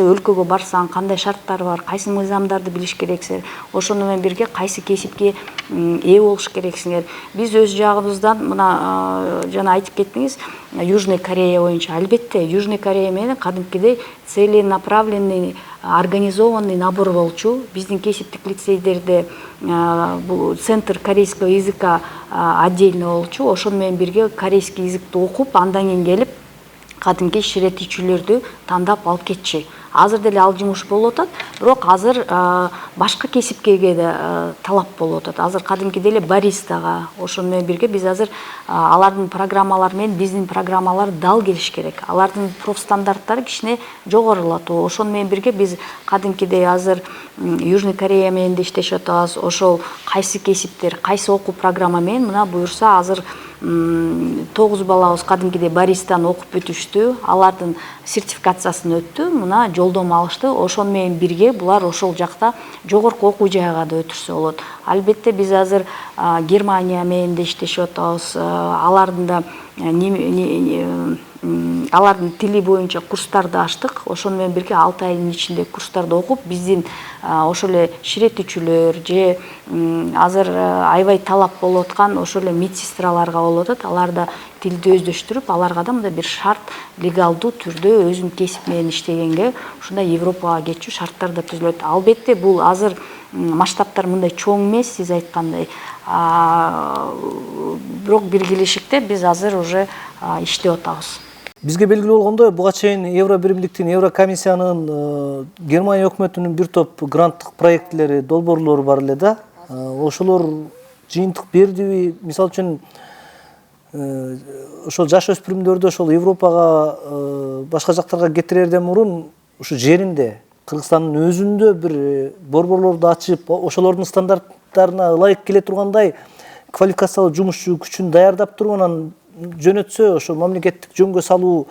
өлкөгө барсаң, кандай шарттар бар, кайсы мыйзамдарды билиш керексиңер. Ошону менен бирге кайсы кесипке ээ болуш керексиңер. Биз өз жагыбыздан мына жана айтып кеттиңиз, Южный Корея боюнча. Албетте, Южный Корея менен кадимкидей целенаправленный организованный набор болчу. Биздин кесиптик лицейдерде бул центр корейского языка отдельно болчу. Ошону менен бирге корейский языкты окуп, андан кийин келип кадимки иш иреттүүчүлөрдү тандап алып кетчи. Азыр деле ал жумуш болуп атат, бирок азыр башка кесипкеге да талап болуп атат. Азыр кадимкидей эле баристага, ошону менен бирге биз азыр алардын программалары менен биздин программалар дал келиш керек. Алардын профстандарттары кичине жогорулатуу. Ошону менен бирге биз кадимкидей азыр Южный Корея менен да иштешип атабыз. Ошол кайсы кесиптер, кайсы окуу программа менен мына буюрса азыр 9 балабыз кадимкидей баристаны окуп бүтүштү, алардын сертификациясын өттү, мына жолдомо алышты. Ошону менен бирге булар ошол жакта жогорку окуу жайга да өтүшсө болот. Албетте биз азыр Германия менен да иштешип атабыз. Алардын да алардын тили боюнча курстарды ачтык. Ошону менен бирге 6 айдын ичинде курстарды окуп, биздин ошол эле ширетүүчүлөр же азыр аябай талап болуп аткан ошол эле медсестраларга болуп атат. Алар да тилди өздөштүрүп, аларга да мындай бир шарт легалдуу түрдө өзүнүн кесип менен иштегенге ушундай Европага кетчү шарттар да түзүлөт. Албетте бул азыр масштабтар мындай чоң эмес, сиз айткандай. Бирок биргелешикте биз азыр уже иштеп атабыз. Бизге белгилүү болгондой, буга чейин Евро биримдиктин, Еврокомиссиянын, Германия өкмөтүнүн бир топ гранттык проектлери, долбоорлору бар эле да. Ошолор жыйынтык бердиби? Мисалы үчүн ошол жаш өспүрүмдөрдү ошол Европага, башка жактарга кетирерден мурун ушу жеринде, Кыргызстандын өзүндө бир борборлорду ачып, ошолордун стандарттарына ылайык келе тургандай квалификациялуу жумушчу күчүн даярдап туруп, анан жөнөтсө, ошо мамлекеттик жөнгө салуу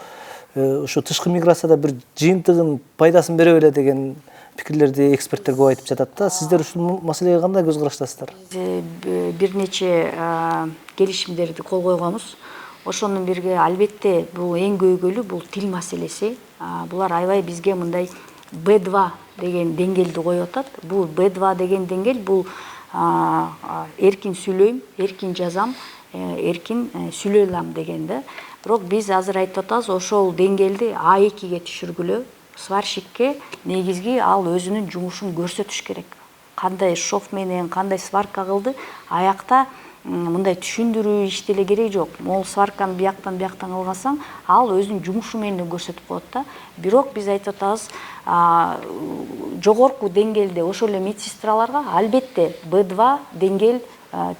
ошо тышкы миграцияда бир жыйынтыгын, пайдасын бере беле деген пикирлерди эксперттер көп айтып жатат да. Сиздер ушул маселеге кандай көз караштасыздар? Бир нече келишимдерди кол койгонбуз. Ошонун бирге албетте бул эң көйгөйлүү бул тил маселеси. Булар аябай бизге мындай B2 деген деңгээлди коюп атат. Бул B2 деген деңгээл бул эркин сүйлөйм, эркин жазам, эркин сүйлөй алам деген да. Бирок биз азыр айтып атабыз, ошол деңгээлди A2ге түшүргүлө, сварщикке негизги ал өзүнүн жумушун көрсөтүш керек. Кандай шов менен, кандай сварка кылды, аякта мындай түшүндүрүү иштеле керек жок. Могул сварканы бияктан кылгансаң, ал өзүнүн жумушу менен көрсөтүп коет да. Бирок биз айтып атабыз, жогорку деңгээлде ошол эле медсестраларга албетте B2 деңгээл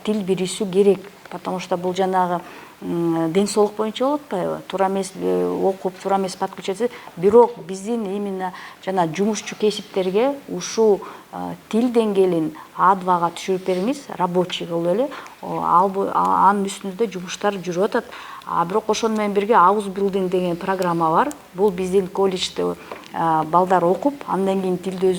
тил билиши керек. Потому что бул жанагы ден соолук боюнча болуп атпайбы? Туура эмес окуп, туура эмес подключаться. Бирок биздин именно жана жумушчу кесиптерге ушул тил деңгээлин A2га түшүрүп бериңиз, рабочий кылып эле, анын үстүндө жумуштар жүрүп атат. Бирок ошону менен бирге Ausbildung деген программа бар. Бул биздин колледжде балдар окуп, андан кийин тилди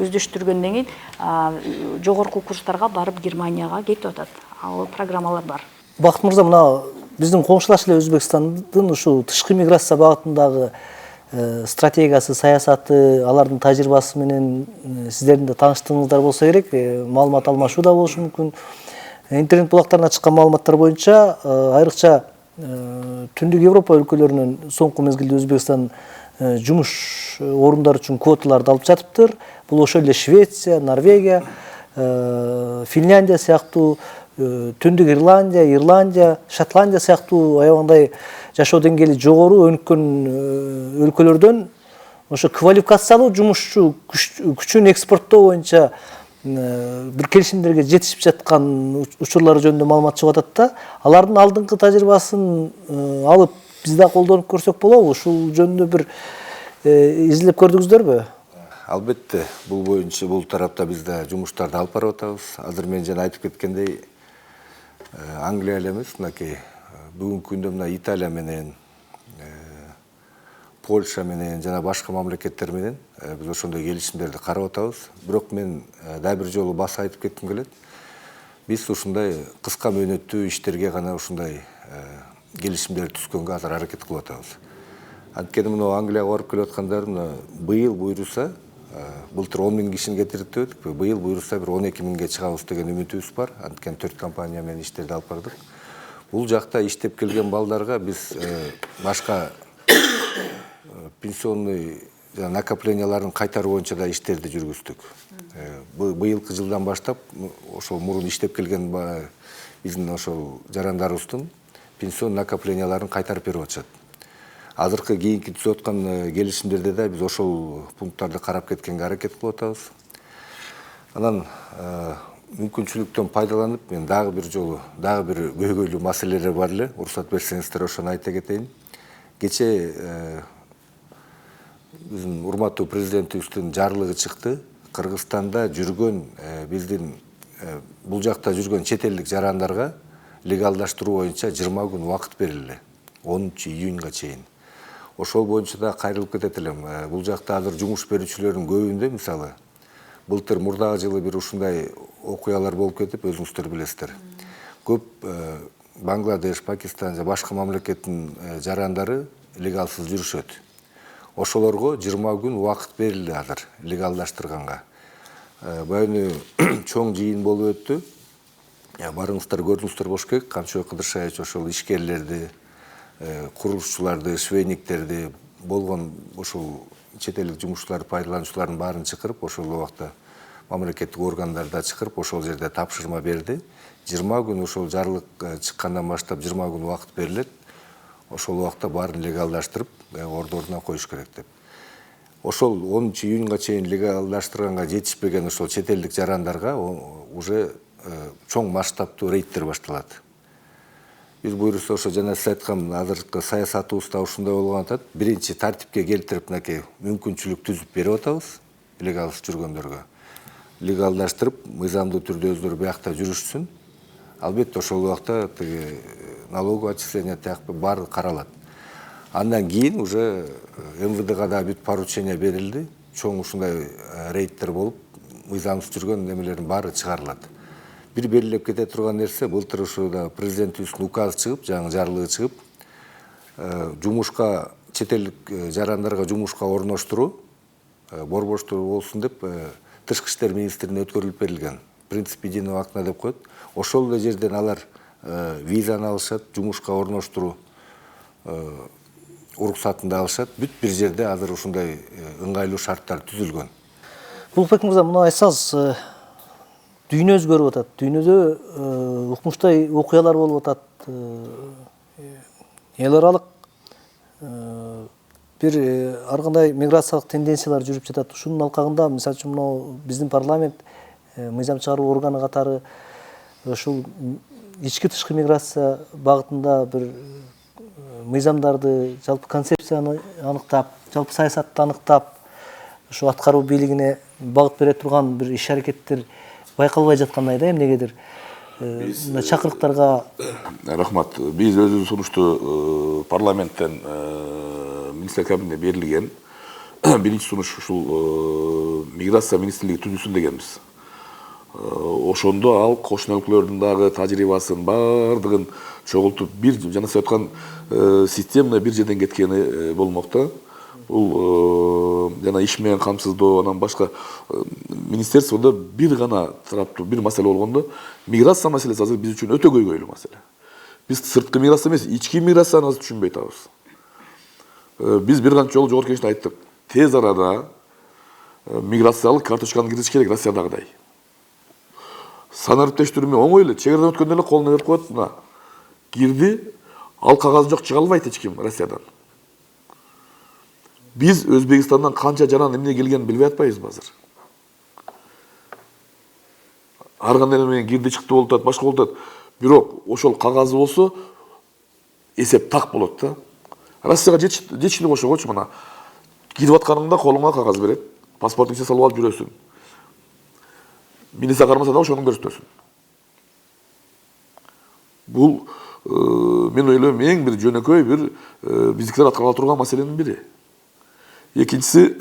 өздөштүргөндөн кийин жогорку курстарга барып Германияга кетип атат. Ал программалар бар. Бакыт мырза, мына биздин коңшулаш эле Өзбекстандын ушул тышкы миграция багытындагы стратегиясы, саясаты, алардын тажрыйбасы менен сиздердин да тааныштыгыңыздар болсо керек, маалымат алмашуу да болушу мүмкүн. Интернет булактарына чыккан маалыматтар боюнча, айрыкча Түндүк Европа өлкөлөрүнөн соңку мезгилде Өзбекстан жумуш орундары үчүн квоталарды алып жатыптыр. Бул ошол эле Швеция, Норвегия, Финляндия сыяктуу, Түндүк Ирландия, Шотландия сыяктуу аябагандай жашоо деңгээли жогору өнүккөн өлкөлөрдөн ошо квалификациялуу жумушчу күчүн экспорттоо боюнча бир келишимдерге жетишип жаткан учурлары жөнүндө маалымат чыгып атат да. Алардын алдыңкы тажрыйбасын алып биз да колдонуп көрсөк болобу? Ушул жөнүндө бир изилдеп көрдүңүздөрбү? Албетте, бул боюнча бул тарапта биз да жумуштарды алып барып атабыз. Азыр мен жана айтып кеткендей, Англия эле эмес, мынакей бүгүнкү күндө мына Италия менен, Польша менен жана башка мамлекеттер менен биз ошондой келишимдерди карап атабыз. Бирок мен дагы бир жолу баса айтып кетким келет. Биз ушундай кыска мөөнөттүү иштерге гана ушундай келишимдер түзгөнгө азыр аракет кылып атабыз. Анткени мына Англияга барып келип аткандар быйыл буйруса, былтыр 10 000 кишини кетирдик дебедикпи, быйыл буйруса бир 12 000ге чыгабыз деген үмүтүбүз бар. Анткени 4 компания менен иштерди алып бардык. Бул жакта иштеп келген балдарга биз башка пенсионный накопленияларын кайтаруу боюнча да иштерди жүргүздүк. Быйылкы жылдан баштап ошол мурун иштеп келген биздин ошол жарандарыбыздын пенсион накопленияларын кайтарып берип атышат. Азыркы кийинки түзүп аткан келишимдерде да биз ошол пункттарды карап кеткенге аракет кылып атабыз. Анан мүмкүнчүлүктөн пайдаланып мен дагы бир жолу дагы бир көйгөйлүү маселелер бар эле. Уруксат берсеңиздер ошону айта кетейин. Кече биздин урматтуу президентибиздин жарлыгы чыкты. Кыргызстанда жүргөн биздин бул жакта жүргөн чет элдик жарандарга легалдаштыруу боюнча 20 күн убакыт берилди. 10 июньга чейин. Ошол боюнча да кайрылып кетет элем. Бул жакта азыр жумуш берүүчүлөрдүн көбүндө мисалы былтыр мурдагы жылы бир ушундай окуялар болуп кетип, өзүңүздөр билесиздер. Көп Бангладеш, Пакистан же башка мамлекеттин жарандары легалсыз жүрүшөт. Ошолорго 20 күн убакыт берилди азыр легалдаштырганга. Баягы чоң жыйын болуп өттү. Барыңыздар көрдүңүздөр болуш керек. Камчыбек Кыдыршаевич ошол ишкерлерди, курулушчуларды, швейниктерди, болгон ошол чет элдик жумушчуларды, пайдалануучулардын баарын чакырып, ошол убакта мамлекеттик органдарда чакырып, ошол жерде тапшырма берди. 20 күн ошол жарлык чыккандан баштап 20 күн убакыт берилет. Ошол убакта баарын легалдаштырып, ордуна коюш керек деп. Ошол 10 июньга чейин легалдаштырганга жетишпеген ошол чет элдик жарандарга уже чоң масштабтуу рейдтер башталат. Бир буюрса ошо жана сиз айткан азыркы саясатыбызда ушундай болгон атат. Биринчи тартипке келтирип, мынакей мүмкүнчүлүк түзүп берип атабыз легалсыз жүргөндөргө. Легалдаштырып, мыйзамдуу түрдө өздөрү биякта жүрүшсүн. Албетте ошол убакта налоговое отчисление тияк баары каралат. Андан кийин уже МВДга да бүт поручение берилди. Чоң ушундай рейдтер болуп, мыйзамсыз жүргөн немелердин баары чыгарылат. Бир белгилеп кете турган нерсе, былтыр ушуда президентибиздин указы чыгып, жаңы жарлыгы чыгып, жумушка чет элдик жарандарга жумушка орноштуруу, борбоштуруу болсун деп Тышкы иштер министринин өткөрүлүп берилген. Принцип единого окна деп коет. Ошол эле жерден алар визаны алышат, жумушка орноштуруу уруксатын да алышат. Бүт бир жерде азыр ушундай ыңгайлуу шарттар түзүлгөн. Улукбек мырза, муну айтсаңыз, дүйнө өзгөрүп атат. Дүйнөдө укмуштай окуялар болуп атат. Эл аралык бир ар кандай миграциялык тенденциялар жүрүп жатат. Ушунун алкагында, мисалы үчүн, мына биздин парламент мыйзам чыгаруу органы катары ушул ички тышкы миграция багытында бир мыйзамдарды, жалпы концепцияны аныктап, жалпы саясатты аныктап, ушу аткаруу бийлигине багыт бере турган бир иш-аракеттер байкалбай жаткандай да эмнегедир. Чакырыктарга рахмат. Биз өзүбүз сунушту парламенттен министрлер кабинетине берилген биринчи сунуш ушул миграция министрлиги түзүлсүн дегенбиз. Ошондо ал кошуна өлкөлөрдүн дагы тажрыйбасын баардыгын чогултуп, бир жана сиз айткан системный бир жерден кеткени болмок да. Бул жана иш менен камсыздоо, анан башка министерстводо бир гана тараптуу бир маселе болгондо, миграция маселеси азыр биз үчүн өтө көйгөйлүү маселе. Биз сырткы миграция эмес, ички миграцияны азыр түшүнбөй атабыз. Биз бир канча жолу жогорку кеңеште айттык. Тез арада миграциялык карточканы киргизиш керек Россиядагыдай. Санариптештирүү менен оңой эле, чек арадан өткөндө эле колуна берип коет, мына. Кирди, ал кагазы жок, чыга албайт эч ким Россиядан. Биз Өзбекстандан канча жаран эмне келгенин билбей атпайбызбы азыр? Ар кандай менен кирди чыкты болуп атат, башка болуп атат. Бирок ошол кагазы болсо эсеп так болот да. Россияга жетиштүү кошо койчу, мына. Кирип атканыңда колуңа кагаз берет, паспортуңду салып алып жүрөсүң. Министр кармаса да ошону көрсөтөсүн. Бул мен ойлойм эң бир жөнөкөй бир биздикилер аткара турган маселенин бири. Экинчиси,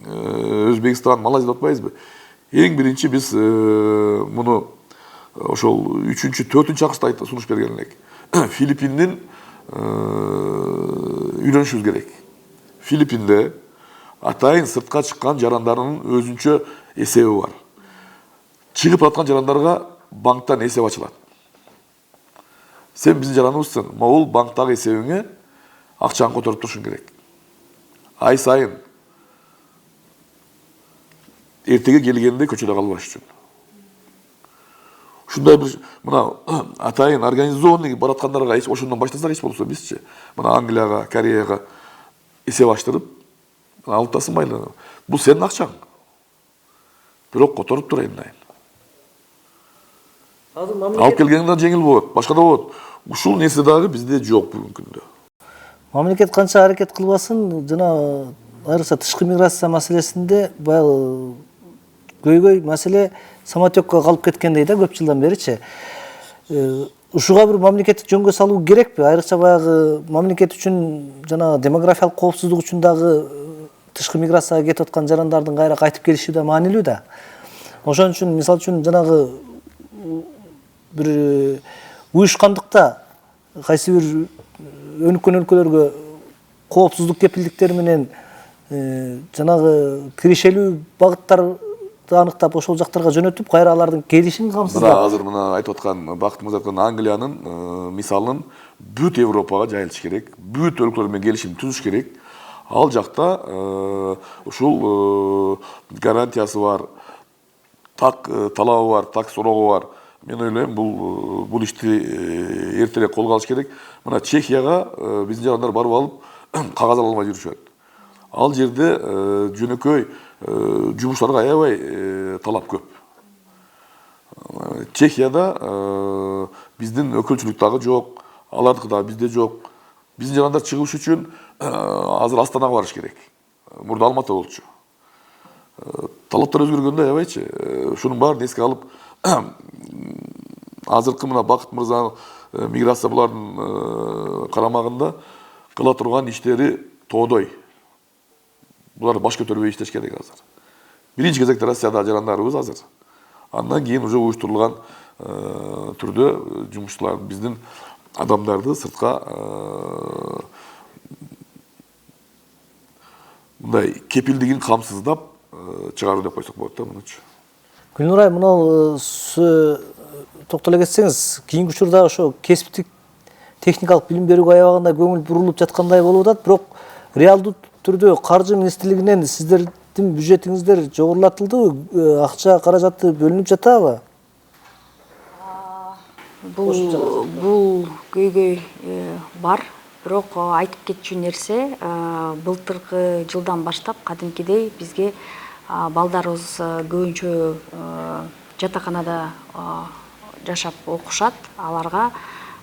Өзбекстан, Малайзия деп атпайбызбы? Эң биринчи биз муну ошол 3-4 акырчта сунуш берген элек. Филиппиндин үйрөнүшүбүз керек. Филиппинде атайын сыртка чыккан жарандардын өзүнчө эсеби бар. Чыгып аткан жарандарга банктан эсеп ачылат. Сен биздин жараныбызсың, могул банктагы эсебиңе акчаны которуп турушуң керек. Ай сайын эртеге келгенде көчөдө калбаш үчүн. Ушундай бир мына атайын организованный бараткандарга ошондон баштасак эч болбосо бизчи. Мына Англияга, Кореяга эсеп ачтырып, алып тасың майлы. Бул сенин акчаң. Бирок которуп тур айнайын. Алып келгениңде жеңил болот, башка да болот. Ушул нерсе дагы бизде жок бүгүнкү күндө. Мамлекет канча аракет кылбасын, жана айрыкча тышкы миграция маселесинде баягы көйгөй маселе самотекко калып кеткендей да көп жылдан беричи. ушуга бир мамлекеттик жөнгө салуу керекпи? Айрыкча баягы мамлекет үчүн жана демографиялык коопсуздук үчүн дагы тышкы миграцияга кетип аткан жарандардын кайра кайтып келиши да маанилүү да. Ошон үчүн мисалы үчүн жанагы бир уюшкандыкта кайсы бир өнүккөн өлкөлөргө коопсуздук кепилдиктери менен жанагы киришелүү багыттарды аныктап ошол жактарга жөнөтүп, кайра алардын келишин Мына камсыздап. азыр мына айтып аткан Бактымыз айткан Англиянын мисалын бүт Европага жайылтыш керек, бүт өлкөлөр менен келишим түзүш керек. Ал жакта ушул гарантиясы бар, так талабы бар, так сорогу бар. Мен ойлойм, бул ишти эртерээк колго алыш керек. Мына Чехияга биздин жарандар барып алып кагаз ала алмай жүрүшөт. Ал жерде жөнөкөй жумуштарга аябай талап көп. Чехияда биздин өкүлчүлүк дагы жок, алардыкы дагы бизде жок. Биздин жарандар чыгыш үчүн азыр Астанага барыш керек. Мурда Алматы болчу. Талаптар өзгөргөндө аябайчы. Ушунун баарын эске алып, азыркы мына Бакыт мырзанын миграция булардын карамагында кыла турган иштери тоодой. Булар баш көтөрбөй иштеш керек азыр. Биринчи кезекте Россияда жарандарыбыз азыр. Андан кийин уже уюштурулган түрдө жумушчулар биздин адамдарды сыртка мындай кепилдигин камсыздап чыгаруу деп койсок болот да мунучу. Гүлнур айым, мына токтоло кетсеңиз, кийинки учурда ошо кесиптик техникалык билим берүүгө аябагында көңүл бурулуп жаткандай болуп атат, бирок реалдуу түрдө каржы министрлигинен сиздердин бюджетиңиздер жогорулатылдыбы? Акча каражаты бөлүнүп жатабы? Бул көйгөй бар, бирок айтып кетчү нерсе, былтыркы жылдан баштап кадимкидей бизге балдарыбыз көбүнчө жатаканада жашап окушат. Аларга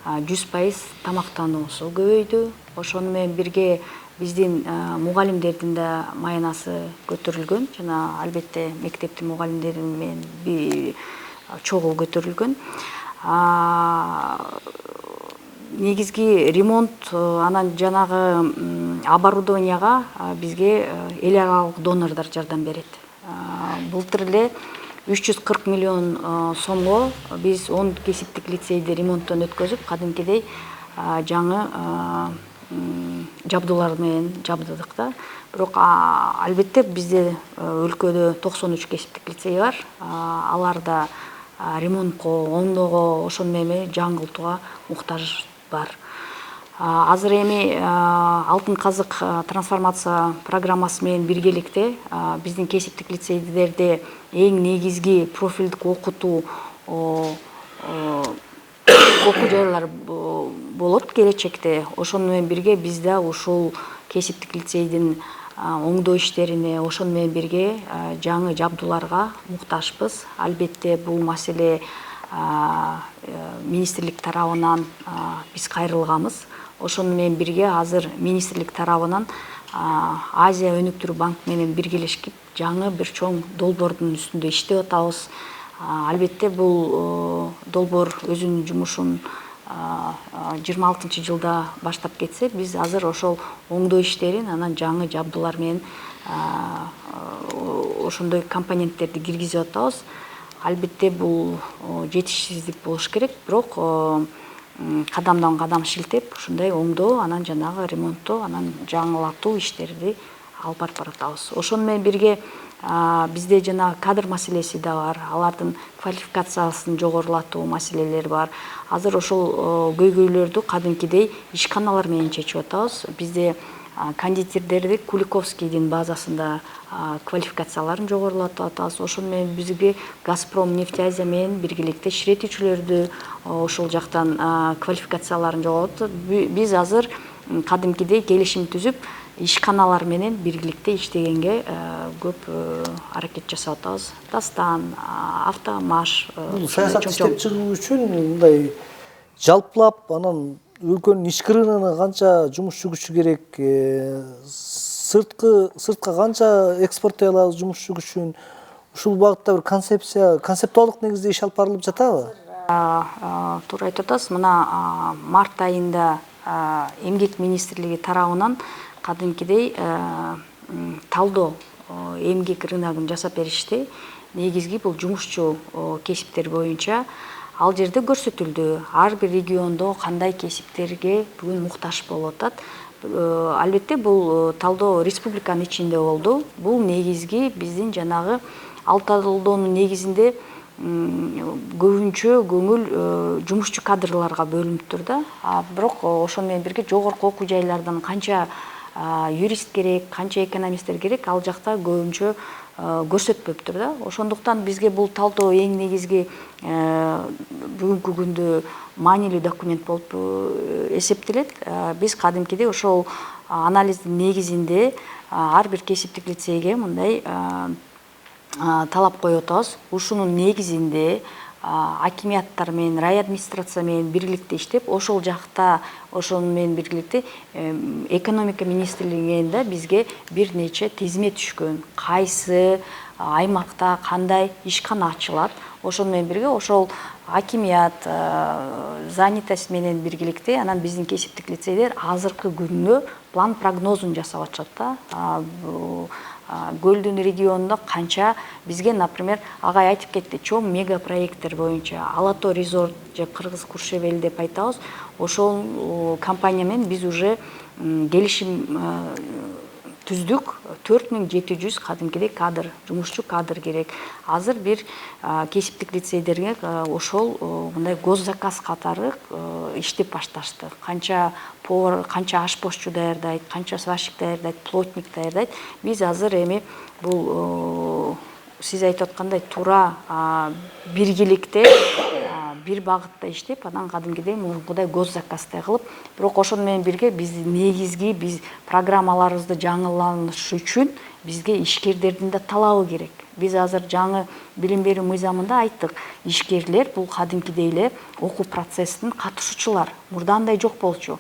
100% тамактануусу көбөйдү. Ошону менен бирге биздин мугалимдердин да маянасы көтөрүлгөн. Жана албетте мектептин мугалимдери менен чогуу көтөрүлгөн. Негизги ремонт, анан жанагы оборудованияга бизге эл аралык донордор жардам берет. Былтыр эле 340 миллион сомго биз 10 кесиптик лицейди ремонттон өткөзүп, кадимкидей жаңы жабдуулар менен жабдыдык да. Бирок албетте бизде өлкөдө 93 кесиптик лицей бар. Аларда ремонтко, оңдоого, ошону менен жаңылтууга муктаж бар. Азыр эми Алтын казык трансформация программасы менен биргеликте биздин кесиптик лицейлерде эң негизги профилдик окуу жайлар болот келечекте. Ошону менен бирге биз да ушул кесиптик лицейдин оңдоо иштерине, ошону менен бирге жаңы жабдууларга муктажбыз. Албетте бул маселе министрлик тарабынан биз кайрылганбыз. Ошону менен бирге азыр министрлик тарабынан Азия өнүктүрүү банк менен биргелешип жаңы бир чоң долбоордун үстүндө иштеп атабыз. Албетте бул долбоор өзүнүн жумушун 26-жылда баштап кетсе, биз азыр ошол оңдоо иштерин, анан жаңы жабдуулар менен ошондой компоненттерди киргизип атабыз. Албетте бул жетишсиздик болуш керек, бирок кадамдан кадам шилтеп, ушундай оңдоо, анан жанагы ремонттоо, анан жаңылатуу иштерди алып барып баратабыз. Ошону менен бирге бизде жана кадр маселеси да бар, алардын квалификациясын жогорулатуу маселелери бар. Азыр ошол көйгөйлөрдү кадимкидей ишканалар менен чечип атабыз. Бизде кондитердерди Куликовскийдин базасында квалификацияларын жогорулатып атабыз. Ошону менен бизге Газпром нефть-Азия менен биргеликте ширетүүчүлөрдү ошол жактан квалификацияларын жогорулатып. Биз азыр кадимкидей келишим түзүп, ишканалар менен биргеликте иштегенге көп аракет жасап атабыз. Дастан, Автомаш. Бул саясат иштеп чыгуу үчүн мындай жалпылап анан өлкөнүн ички рыногуна канча жумушчу күчү керек, сыртка канча экспорттой алабыз жумушчу күчүн, ушул багытта бир концептуалдык негизде иш алып барылып жатабы? Туура айтып атасыз. Мына март айында эмгек министрлиги тарабынан кадимкидей талдоо эмгек рыногун жасап беришти. Негизги бул жумушчу кесиптер боюнча ал жерде көрсөтүлдү. Ар бир региондо кандай кесиптерге бүгүн муктаж болуп атат. Албетте бул талдоо республиканын ичинде болду. Бул негизги биздин жанагы ал талдоонун негизинде көбүнчө көңүл жумушчу кадрларга бөлүнүптүр да. Бирок ошону менен бирге жогорку окуу жайлардан канча юрист керек, канча экономисттер керек, ал жакта көбүнчө көрсөтпөптүр да. Ошондуктан бизге бул талдоо эң негизги бүгүнкү күндө маанилүү документ болуп эсептелет. Биз кадимкидей ошол анализдин негизинде ар бир кесиптик лицейге мындай талап коюп атабыз. Ушунун негизинде акимияттар менен, рай администрация менен бирликте иштеп, ошол жакта ошону менен бирликте экономика министрлигинен да бизге бир нече тизме түшкөн. Кайсы аймакта кандай ишкана ачылат, ошону менен бирге ошол акимият, занятость менен биргеликте анан биздин кесиптик лицейлер азыркы күнгө план прогнозун жасап атышат да. Көлдүн регионунда канча бизге, например, агай айтып кетти, чоң мега проекттер боюнча Ала Тоо резорт же Кыргыз Куршевели деп айтабыз. Ошол компания менен биз уже келишим түздүк. 4700 кадимкидей кадр, жумушчу кадр керек. Азыр бир кесиптик лицейдерге ошол мындай госзаказ катары иштеп башташты. Канча повар, канча ашпозчу даярдайт, канча сварщик даярдайт, плотник даярдайт. Биз азыр эми бул сиз айтып аткандай туура биргеликте бир багытта иштеп, анан кадимкидей мурункудай госзаказдай кылып, бирок ошону менен бирге биз негизги биз программаларыбызды жаңыланыш үчүн бизге ишкерлердин да талабы керек. Биз азыр жаңы билим берүү мыйзамында айттык, ишкерлер бул кадимкидей эле окуу процессинин катышуучулар. Мурда андай жок болчу.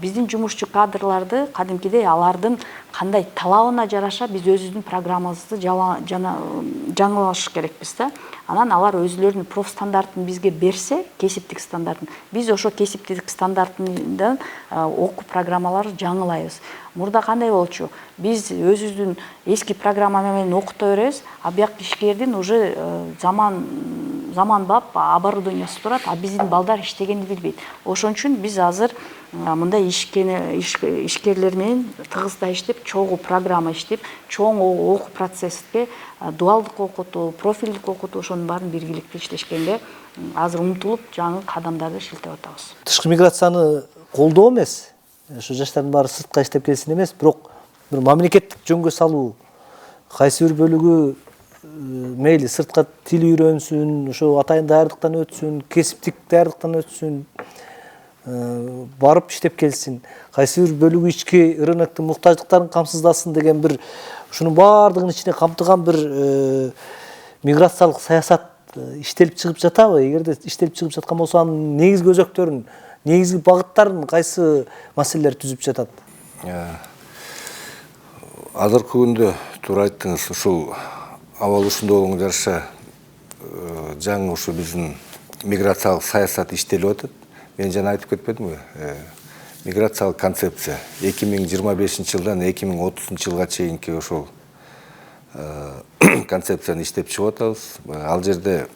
Биздин жумушчу кадрларды кадимкидей алардын кандай талабына жараша биз өзүбүздүн программабызды жаңылаш керекпиз да. Анан алар өзүлөрүнүн профстандартын бизге берсе, кесиптик стандартын, биз ошо кесиптик стандарттан окуу программаларды жаңылайбыз. Мурда кандай болчу? Биз өзүбүздүн эски программа менен окута беребиз, а бияк ишкердин уже заманбап оборудованиясы турат, а биздин балдар иштегенди билбейт. Ошон үчүн биз азыр мындай ишкерлер менен тыгызда иштеп, чогуу программа иштеп, чоң окуу процесске дуалдык окутуу, профилдик окутуу ошонун баарын биргеликте иштешкенге азыр умтулуп жаңы кадамдарды шилтеп атабыз. Тышкы миграцияны колдоо эмес, ошо жаштардын баары сыртка иштеп келсин эмес, бирок бир мамлекеттик жөнгө салуу, кайсы бир бөлүгү мейли сыртка тил үйрөнсүн, ошо атайын даярдыктан өтсүн, кесиптик даярдыктан өтсүн, барып иштеп келсин, кайсы бир бөлүгү ички рыноктун муктаждыктарын камсыздасын деген бир ушунун баардыгынын ичине камтыган бир миграциялык саясат иштелип чыгып жатабы? Эгерде иштелип чыгып жаткан болсо, анын негизги өзөктөрүн, негизги багыттарын кайсы маселелер түзүп жатат? Азыркы күндө туура айттыңыз, ушул абал ушундай болгонго жараша жаңы ушу биздин миграциялык саясат иштелип атат. Мен жана айтып кетпедимби? Миграциялык концепция 2025 жылдан 2030 жылга чейинки ошол концепцияны иштеп чыгып атабыз. Ал жерде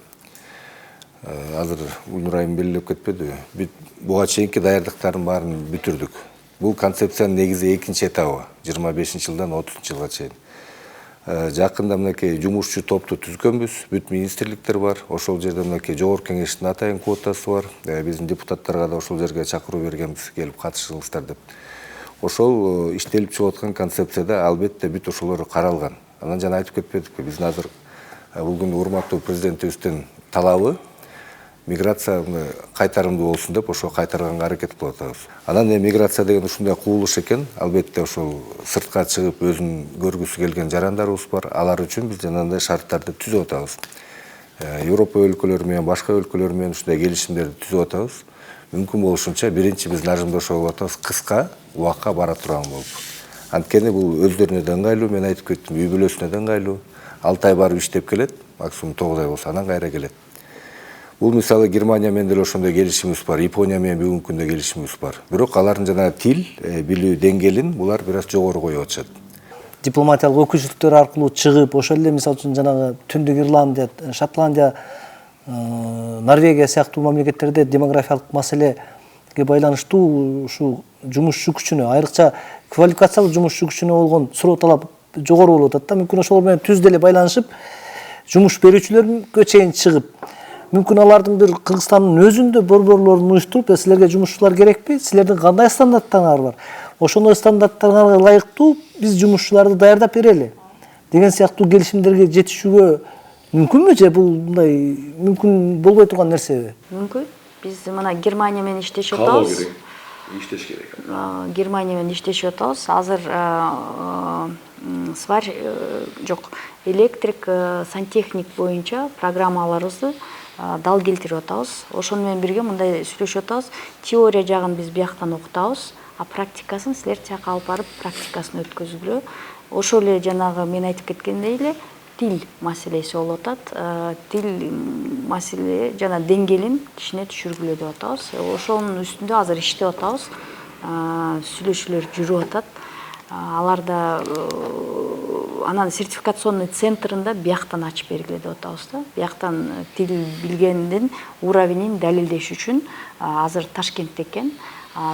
азыр Гүлнур айым белгилеп кетпедиби? Буга чейинки даярдыктардын баарын бүтүрдүк. Бул концепциянын негизи экинчи этабы 25 жылдан 30 жылга чейин. Жакында мынакей жумушчу топту түзгөнбүз, бүт министрликтер бар. Ошол жерде мынакей жогорку кеңештин атайын квотасы бар. Биздин депутаттарга да ошол жерге чакыруу бергенбиз, келип катышыңыздар деп. Ошол иштелип чыгып аткан концепцияда албетте бүт ошолор каралган. Анан жана айтып кетпедикпи, биздин азыр бул күндү урматтуу президентибиздин талабы миграция кайтарымдуу болсун деп ошо кайтарганга аракет кылып атабыз. Анан миграция деген ушундай кубулуш экен. Албетте ошол сыртка чыгып өзүн көргүсү келген жарандарыбыз бар. Алар үчүн биз жанагындай шарттарды түзүп атабыз. Европа өлкөлөрү менен, башка өлкөлөр менен ушундай келишимдерди түзүп атабыз. Мүмкүн болушунча биринчи биз нажымдашуу болуп атабыз, кыска убакка бара турган болуп. Анткени бул өздөрүнө да ыңгайлуу, мен айтып кеттим, үй бүлөсүнө да ыңгайлуу. 6 ай барып иштеп келет, максимум 9 ай болсо анан кайра келет. Бул мисалы Германия менен деле ошондой келишимибиз бар, Япония менен бүгүнкү күндө келишимибиз бар. Бирок алардын жана тил билүү деңгээлин булар бир аз жогору коюп атышат. Дипломатиялык өкүлчүлүктөр аркылуу чыгып, ошол эле мисалы үчүн жанагы Түндүк Ирландия, Шотландия, Норвегия сыяктуу мамлекеттерде демографиялык маселеге байланыштуу ушу жумушчу күчүнө, айрыкча квалификациялуу жумушчу күчүнө болгон суроо талап жогору болуп атат да. Мүмкүн ошол менен түз деле байланышып, жумуш берүүчүлөргө чейин чыгып, мүмкүн алардын бир Кыргызстандын өзүндө борборлорун уюштуруп, силерге жумушчулар керекпи? Силердин кандай стандарттарыңар бар? Ошондой стандарттарга ылайыктуу биз жумушчуларды даярдап берели деген сыяктуу келишимдерге жетишүүгө мүмкүнбү же бул мындай мүмкүн болбой турган нерсеби? Мүмкүн. Биз мына Германия менен иштешип атабыз. иштеш керек. Германия менен иштешип атабыз. Азыр сварь жок, электрик, сантехник боюнча программаларыбызды дал келтирип атабыз. Ошону менен бирге мындай сүйлөшүп атабыз. Теория жагын биз бияктан окутабыз, а практикасын силер тияка алып барып практикасын өткөзгүлө. Ошол эле жанагы мен айтып кеткендей эле тил маселеси болуп атат. Тил маселе жана деңгээлин кишине түшүргүлө деп атабыз. Ошонун үстүндө азыр иштеп атабыз. Сүйлөшүүлөр жүрүп атат. Аларда анан сертификационный центринде бияктан ачып бергиле деп атабыз да. Бияктан тил билгендин уровенин далилдеш үчүн азыр Ташкентте экен.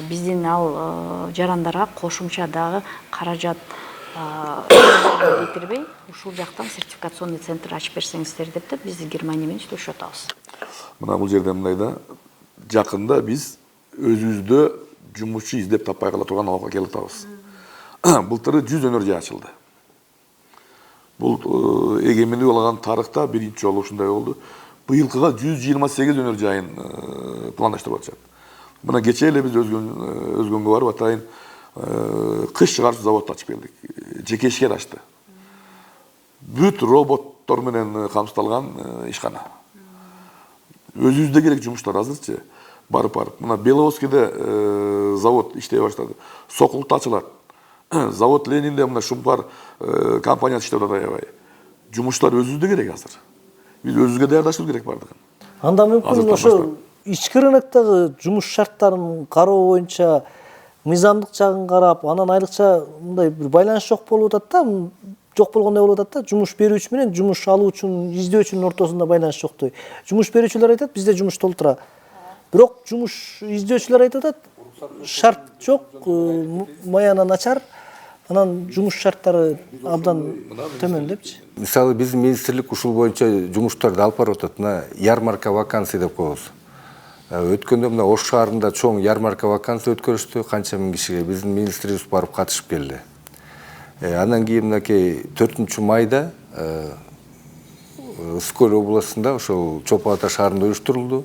Биздин ал жарандарга кошумча дагы каражат кетирбей, ушул жактан сертификационный центр ачып берсеңиздер деп биз Германия менен иштешип атабыз. Мына бул жерде мындай да, жакында биз өзүбүздө жумушчу издеп таппай кала турган абалга келип атабыз. Былтыры 100 өнөр жай ачылды. Бул эгемендик алган тарыхта биринчи жолу ушундай болду. Быйылкыга 128 өнөр жайын пландаштырып атышат. Мына кечээ эле биз өзгөнгө барып атайын кыш чыгарчу завод ачып келдик. Жеке ишкер ачты. Бүт роботтор менен камсыздалган ишкана. Өзүбүздө керек жумуштар азырчы барып. Мына Беловодскийде завод иштей баштады. Сокулукта ачылат. Завод Ленинде мына Шумкар компаниясы иштеп атат аябай. Жумуштар өзүбүздө керек азыр. Биз өзүбүзгө даярдашыбыз керек бардыгын. Анда мүмкүн ошо ички рыноктогу жумуш шарттарын кароо боюнча мыйзамдык жагын карап, анан айрыкча мындай бир байланыш жок болуп атат да, жок болгондой болуп атат да, жумуш берүүчү менен жумуш алуучунун, издөөчүнүн ортосунда байланыш жоктой. Жумуш берүүчүлөр айтат, бизде жумуш толтура. Бирок жумуш издөөчүлөр айтып атат, шарт жок, маяна начар, анан жумуш шарттары абдан төмөн депчи. Мисалы биздин министрлик ушул боюнча жумуштарды алып барып атат. Мына ярмарка вакансий деп коебуз. Өткөндө мына Ош шаарында чоң ярмарка вакансия өткөрүштү, канча миң кишиге биздин министрибиз барып катышып келди. Андан кийин мынакей 4 майда Ысык-Көл областында ошол Чопой Ата шаарында уюштурулду.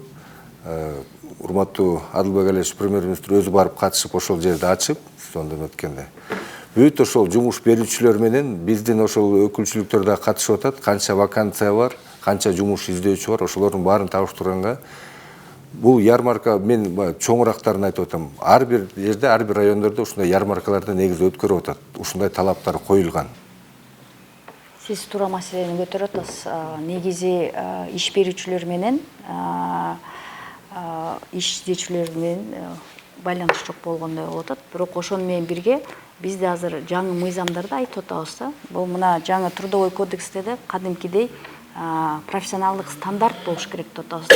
Урматтуу Адылбек Алиевич премьер-министр өзү барып катышып ошол жерди ачып, сондан өткөндө. Бүт ошол жумуш берүүчүлөр менен биздин ошол өкүлчүлүктөр да катышып атат. Канча вакансия бар, канча жумуш издөөчү бар, ошолордун баарын табыштырганга бул ярмарка мен чоңурактарын айтып атам. Ар бир жерде, ар бир райондордо ушундай ярмаркаларды негизи өткөрүп атат. Ушундай талаптар коюлган. Сиз туура маселени көтөрүп атасыз. Негизи иш берүүчүлөр менен иш издөөчүлөр менен байланыш жок болгондой болуп атат. Бирок ошону менен бирге бизде азыр жаңы мыйзамдарды айтып атабыз да. Бул мына жаңы трудовой кодексте де кадимкидей профессионалдык стандарт болуш керек деп атабыз.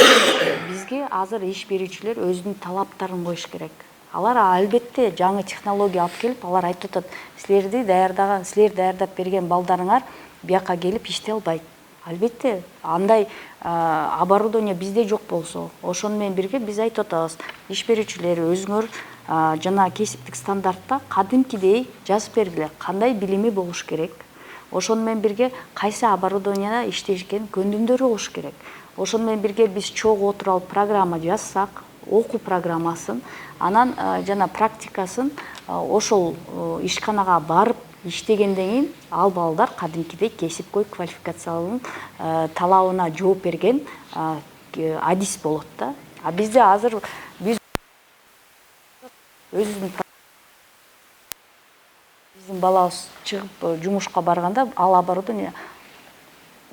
Бизге азыр иш берүүчүлөр өзүнүн талаптарын коюш керек. Алар албетте жаңы технология алып келип, алар айтып атат, силер даярдап берген балдарыңар бияка келип иштей албайт. Албетте, андай оборудование бизде жок болсо, ошону менен бирге биз айтып атабыз, иш берүүчүлөр өзүңөр жана кесиптик стандартта кадимкидей жазып бергиле, кандай билими болуш керек. Ошону менен бирге кайсы оборудованияда иштешкен көндүмдөрү болуш керек. Ошону менен бирге биз чогуу отуруп алып программа жазсак, окуу программасын, анан жана практикасын ошол ишканага барып иштегенден кийин ал балдар кадимкидей кесипкөй квалификациялык талабына жооп берген адис болот да. А бизде азыр биздин балабыз чыгып жумушка барганда ал оборудование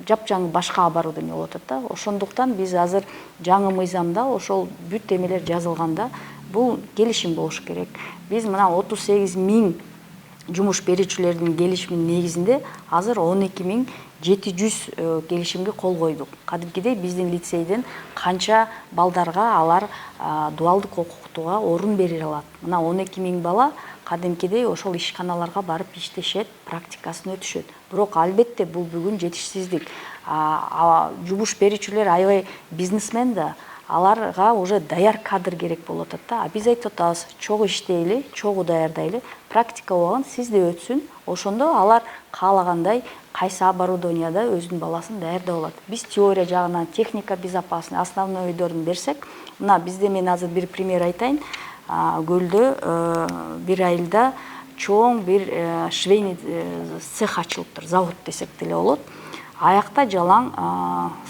жапжаңы башка оборудование болуп атат да. Ошондуктан биз азыр жаңы мыйзамда ошол бүт эмелер жазылганда бул келишим болуш керек. Биз мына 38.000 жумуш берүүчүлөрдүн келишиминин негизинде азыр 12.700 келишимге кол койдук. Кадимкидей биздин лицейден канча балдарга алар дуалдык окутууга орун бере алат. Мына 12.000 бала кадимкидей ошол ишканаларга барып иштешет, практикасын өтүшөт. Бирок албетте бул бүгүн жетишсиздик. Жумуш берүүчүлөр аябай бизнесмен да, аларга уже даяр кадр керек болуп атат да. Биз айтып атабыз, чогуу иштейли, чогуу даярдайлы, практика убагын сизде өтсүн. Ошондо алар каалагандай кайсы оборудованияда өзүнүн баласын даярдап алат. Биз теория жагынан техника безопасности основной өйдөрүн берсек, мына бизде мен азыр бир пример айтайын. Көлдө бир айылда чоң бир швейный цех ачылыптыр, завод десек деле болот. Аякта жалаң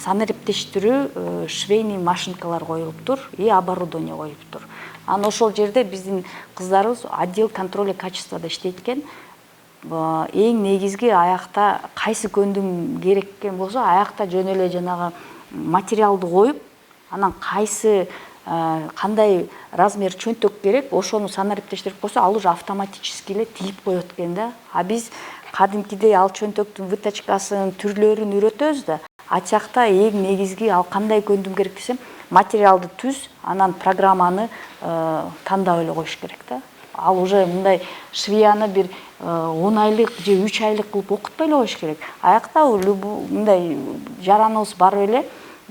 санариптештирүү швейный машинкалар коюлуптур и оборудование коюлуптур. Анан ошол жерде биздин кыздарыбыз отдел контроля качествода иштейт экен. Эң негизги аякта кайсы көндүм керек экен болсо, аякта жөн эле жанагы материалды коюп, анан кайсы кандай размер чөнтөк керек, ошону санариптештирип койсо, ал уже автоматически эле тийип коет экен да. А биз кадимкидей ал чөнтөктүн вытачкасын, түрлөрүн үйрөтөбүз да. Ачакта эң негизги ал кандай көндүм керек десем, материалды түз, анан программаны тандап эле коюш керек да. Ал уже мындай швеяны бир 10 айлык же 3 айлык кылып окутпай эле коюш керек. Аякта мындай жараныбыз барып эле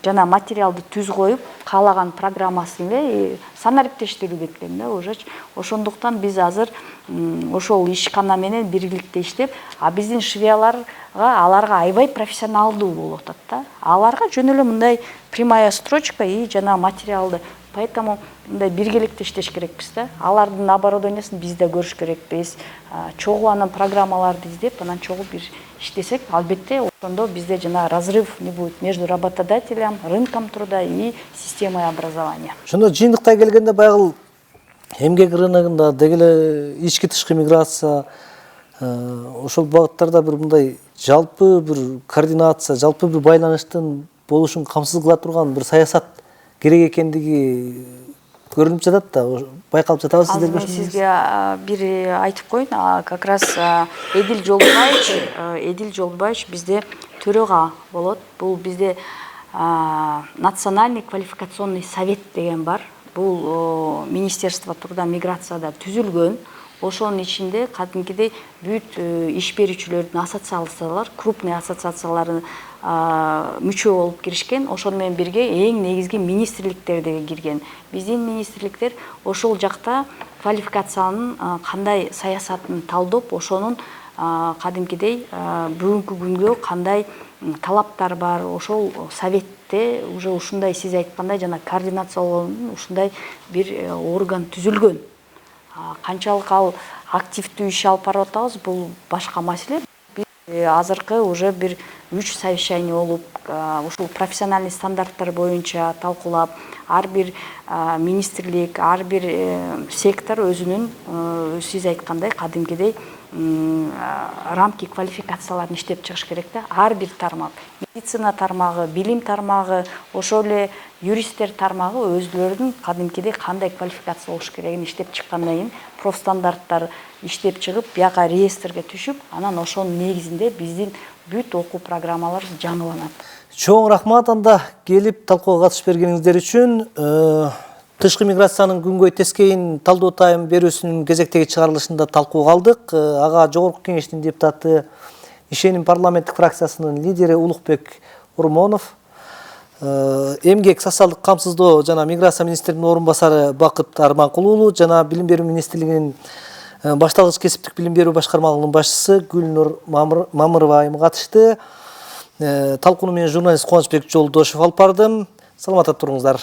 жана материалды түз коюп, каалаган программасын эле санариптештирилет экен да уже. Ошондуктан биз азыр ошол ишкана менен бирликте иштеп, биздин швеяларга аларга аябай профессионалдуу болуп атат да. Аларга жөн эле мындай прямая строчка и жана материалды. Поэтому мындай биргеликте иштеш керекпиз да. Алардын оборудованиясын биз да көрүш керекпиз. Чогуу анан программаларды издеп, анан чогуу бир иштесек, албетте ошондо бизде жана разрыв не будет между работодателем, рынком труда и системой образования. Ошондо жыйынтыктай келгенде баягы эмгек рыногунда дегеле ички тышкы миграция ошол багыттарда бир мындай жалпы бир координация, жалпы бир байланыштын болушун камсыз кыла турган бир саясат керек экендиги көрүнүп жатат да, байкалып жатабы сиздерге? Мен сизге бир айтып коеюн, как раз Эдил Жолдубаевич бизде төрага болот. Бул бизде национальный квалификационный совет деген бар. Бул Министерство труда миграцияда түзүлгөн. Ошонун ичинде кадимкидей бүт иш берүүчүлөрдүн ассоциациялар, крупный ассоциациялары мүчө болуп киришкен. Ошону менен бирге эң негизги министрликтерге кирген. Биздин министрликтер ошол жакта квалификациянын кандай саясатын талдоп, ошонун кадимкидей бүгүнкү күнгө кандай талаптар бар, ошол советте уже ушундай сиз айткандай жана координациялоонун ушундай бир орган түзүлгөн. Канчалык ал активдүү иш алып барып атабыз, бул башка маселе. Биз азыркы уже бир 3 совещание болуп, ушул профессиональный стандарттар боюнча талкуулап, ар бир министрлик, ар бир сектор өзүнүн сиз айткандай кадимкидей рамки квалификацияларын иштеп чыгыш керек да. Ар бир тармак, медицина тармагы, билим тармагы, ошол эле юристтер тармагы өзлөрүнүн кадимкидей кандай квалификация болуш керегин иштеп чыккандан кийин профстандарттар иштеп чыгып, бияка реестрге түшүп, анан ошонун негизинде биздин бүт окуу программалар жаңыланат. Чоң рахмат анда келип талкууга катышып бергениңиздер үчүн. Тышкы миграциянын күнгөй тескейин талдоо тайм берүүсүнүн кезектеги чыгарылышында талкууга алдык. Ага Жогорку Кеңештин депутаты, Ишеним парламенттик фракциясынын лидери Улукбек Урмонов, эмгек социалдык камсыздоо жана миграция министринин орун басары Бакыт Арманкулуу жана Билим берүү министрлигинин башталгыч кесиптик билим берүү башкармалыгынын башчысы Гүлнур Мамырова айым катышты. Талкууну менен журналист Кубанычбек Жолдошев алып бардым. Саламатта туруңуздар.